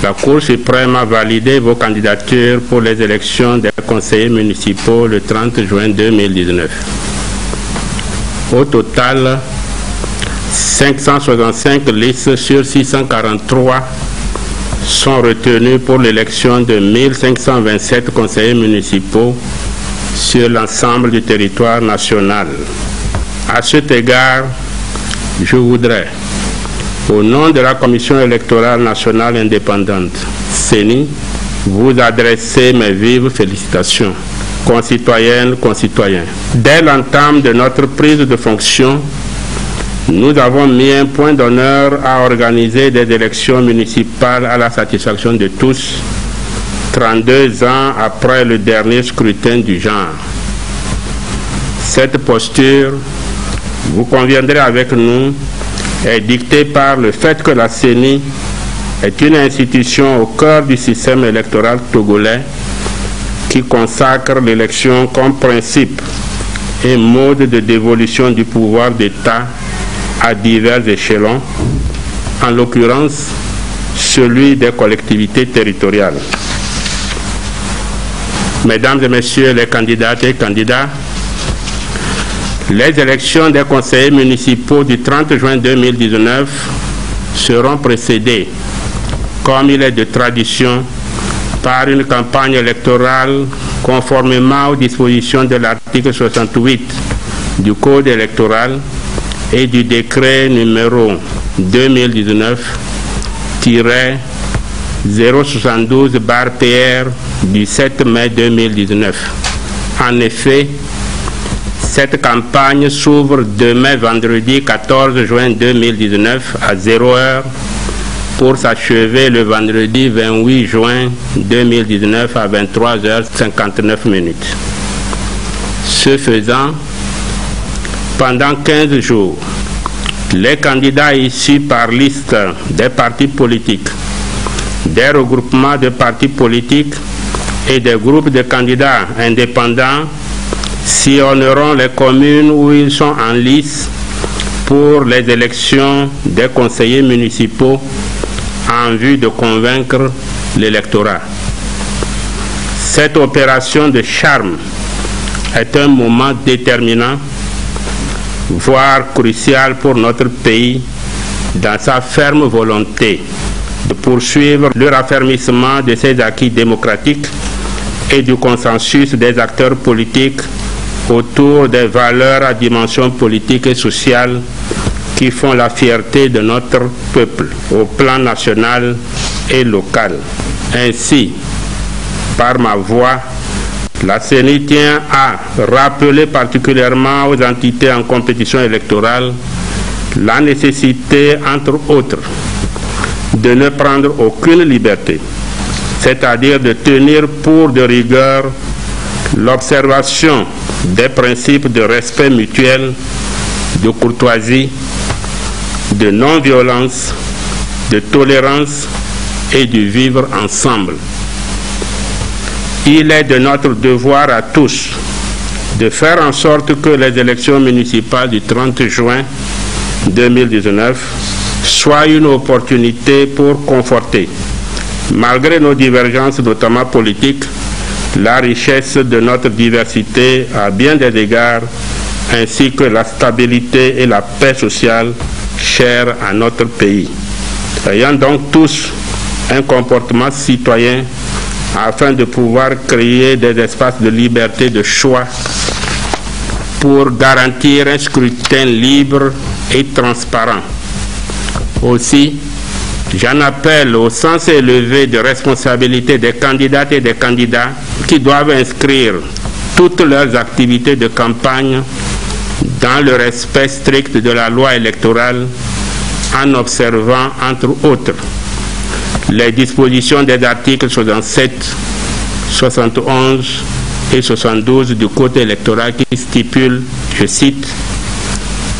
la Cour suprême a validé vos candidatures pour les élections des conseillers municipaux le 30 juin 2019. Au total, 565 listes sur 643 sont retenus pour l'élection de 1527 conseillers municipaux sur l'ensemble du territoire national. À cet égard, je voudrais, au nom de la Commission électorale nationale indépendante, CENI, vous adresser mes vives félicitations. Concitoyennes, concitoyens, dès l'entame de notre prise de fonction, nous avons mis un point d'honneur à organiser des élections municipales à la satisfaction de tous, 32 ans après le dernier scrutin du genre. Cette posture, vous conviendrez avec nous, est dictée par le fait que la CENI est une institution au cœur du système électoral togolais qui consacre l'élection comme principe et mode de dévolution du pouvoir d'État à divers échelons, en l'occurrence celui des collectivités territoriales. Mesdames et messieurs les candidates et candidats, les élections des conseillers municipaux du 30 juin 2019 seront précédées, comme il est de tradition, par une campagne électorale conformément aux dispositions de l'article 68 du Code électoral et du décret numéro 2019-072/PR du 7 mai 2019. En effet, cette campagne s'ouvre demain vendredi 14 juin 2019 à 0h pour s'achever le vendredi 28 juin 2019 à 23h59. Ce faisant, pendant 15 jours, les candidats issus par liste des partis politiques, des regroupements de partis politiques et des groupes de candidats indépendants sillonneront les communes où ils sont en lice pour les élections des conseillers municipaux en vue de convaincre l'électorat. Cette opération de charme est un moment déterminant, voire crucial pour notre pays dans sa ferme volonté de poursuivre le raffermissement de ses acquis démocratiques et du consensus des acteurs politiques autour des valeurs à dimension politique et sociale qui font la fierté de notre peuple au plan national et local. Ainsi, par ma voix, la CENI tient à rappeler particulièrement aux entités en compétition électorale la nécessité, entre autres, de ne prendre aucune liberté, c'est-à-dire de tenir pour de rigueur l'observation des principes de respect mutuel, de courtoisie, de non-violence, de tolérance et du vivre ensemble. Il est de notre devoir à tous de faire en sorte que les élections municipales du 30 juin 2019 soient une opportunité pour conforter, malgré nos divergences notamment politiques, la richesse de notre diversité à bien des égards, ainsi que la stabilité et la paix sociale chères à notre pays. Ayant donc tous un comportement citoyen afin de pouvoir créer des espaces de liberté de choix pour garantir un scrutin libre et transparent. Aussi, j'en appelle au sens élevé de responsabilité des candidates et des candidats qui doivent inscrire toutes leurs activités de campagne dans le respect strict de la loi électorale en observant, entre autres, les dispositions des articles 67, 71 et 72 du Code électoral qui stipulent, je cite,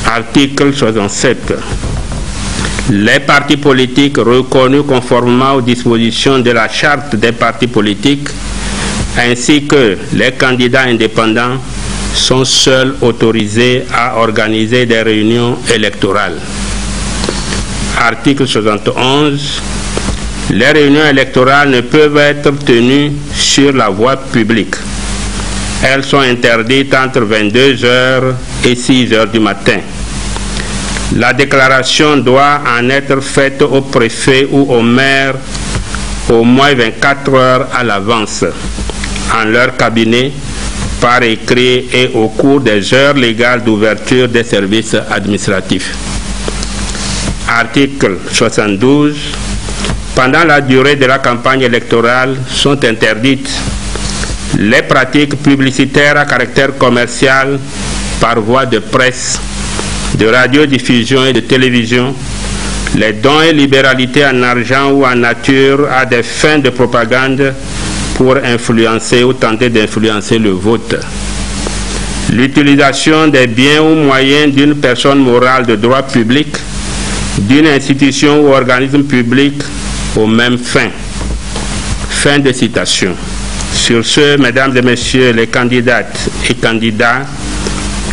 article 67. Les partis politiques reconnus conformément aux dispositions de la charte des partis politiques ainsi que les candidats indépendants sont seuls autorisés à organiser des réunions électorales. Article 71. Les réunions électorales ne peuvent être tenues sur la voie publique. Elles sont interdites entre 22h et 6h du matin. La déclaration doit en être faite au préfet ou au maire au moins 24 heures à l'avance, en leur cabinet, par écrit et au cours des heures légales d'ouverture des services administratifs. Article 72. Pendant la durée de la campagne électorale sont interdites les pratiques publicitaires à caractère commercial par voie de presse, de radiodiffusion et de télévision, les dons et libéralités en argent ou en nature à des fins de propagande pour influencer ou tenter d'influencer le vote. L'utilisation des biens ou moyens d'une personne morale de droit public, d'une institution ou organisme public aux mêmes fins. Fin de citation. Sur ce, mesdames et messieurs les candidates et candidats,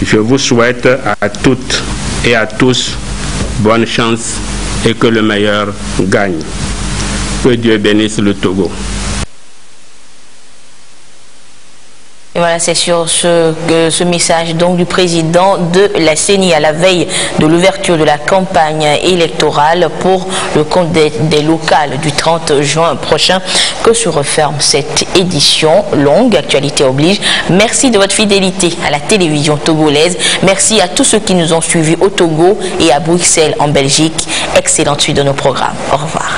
je vous souhaite à toutes et à tous bonne chance et que le meilleur gagne. Que Dieu bénisse le Togo. Et voilà, c'est sur ce message donc du président de la CENI à la veille de l'ouverture de la campagne électorale pour le compte des locales du 30 juin prochain que se referme cette édition longue. Actualité oblige. Merci de votre fidélité à la télévision togolaise. Merci à tous ceux qui nous ont suivis au Togo et à Bruxelles en Belgique. Excellente suite de nos programmes. Au revoir.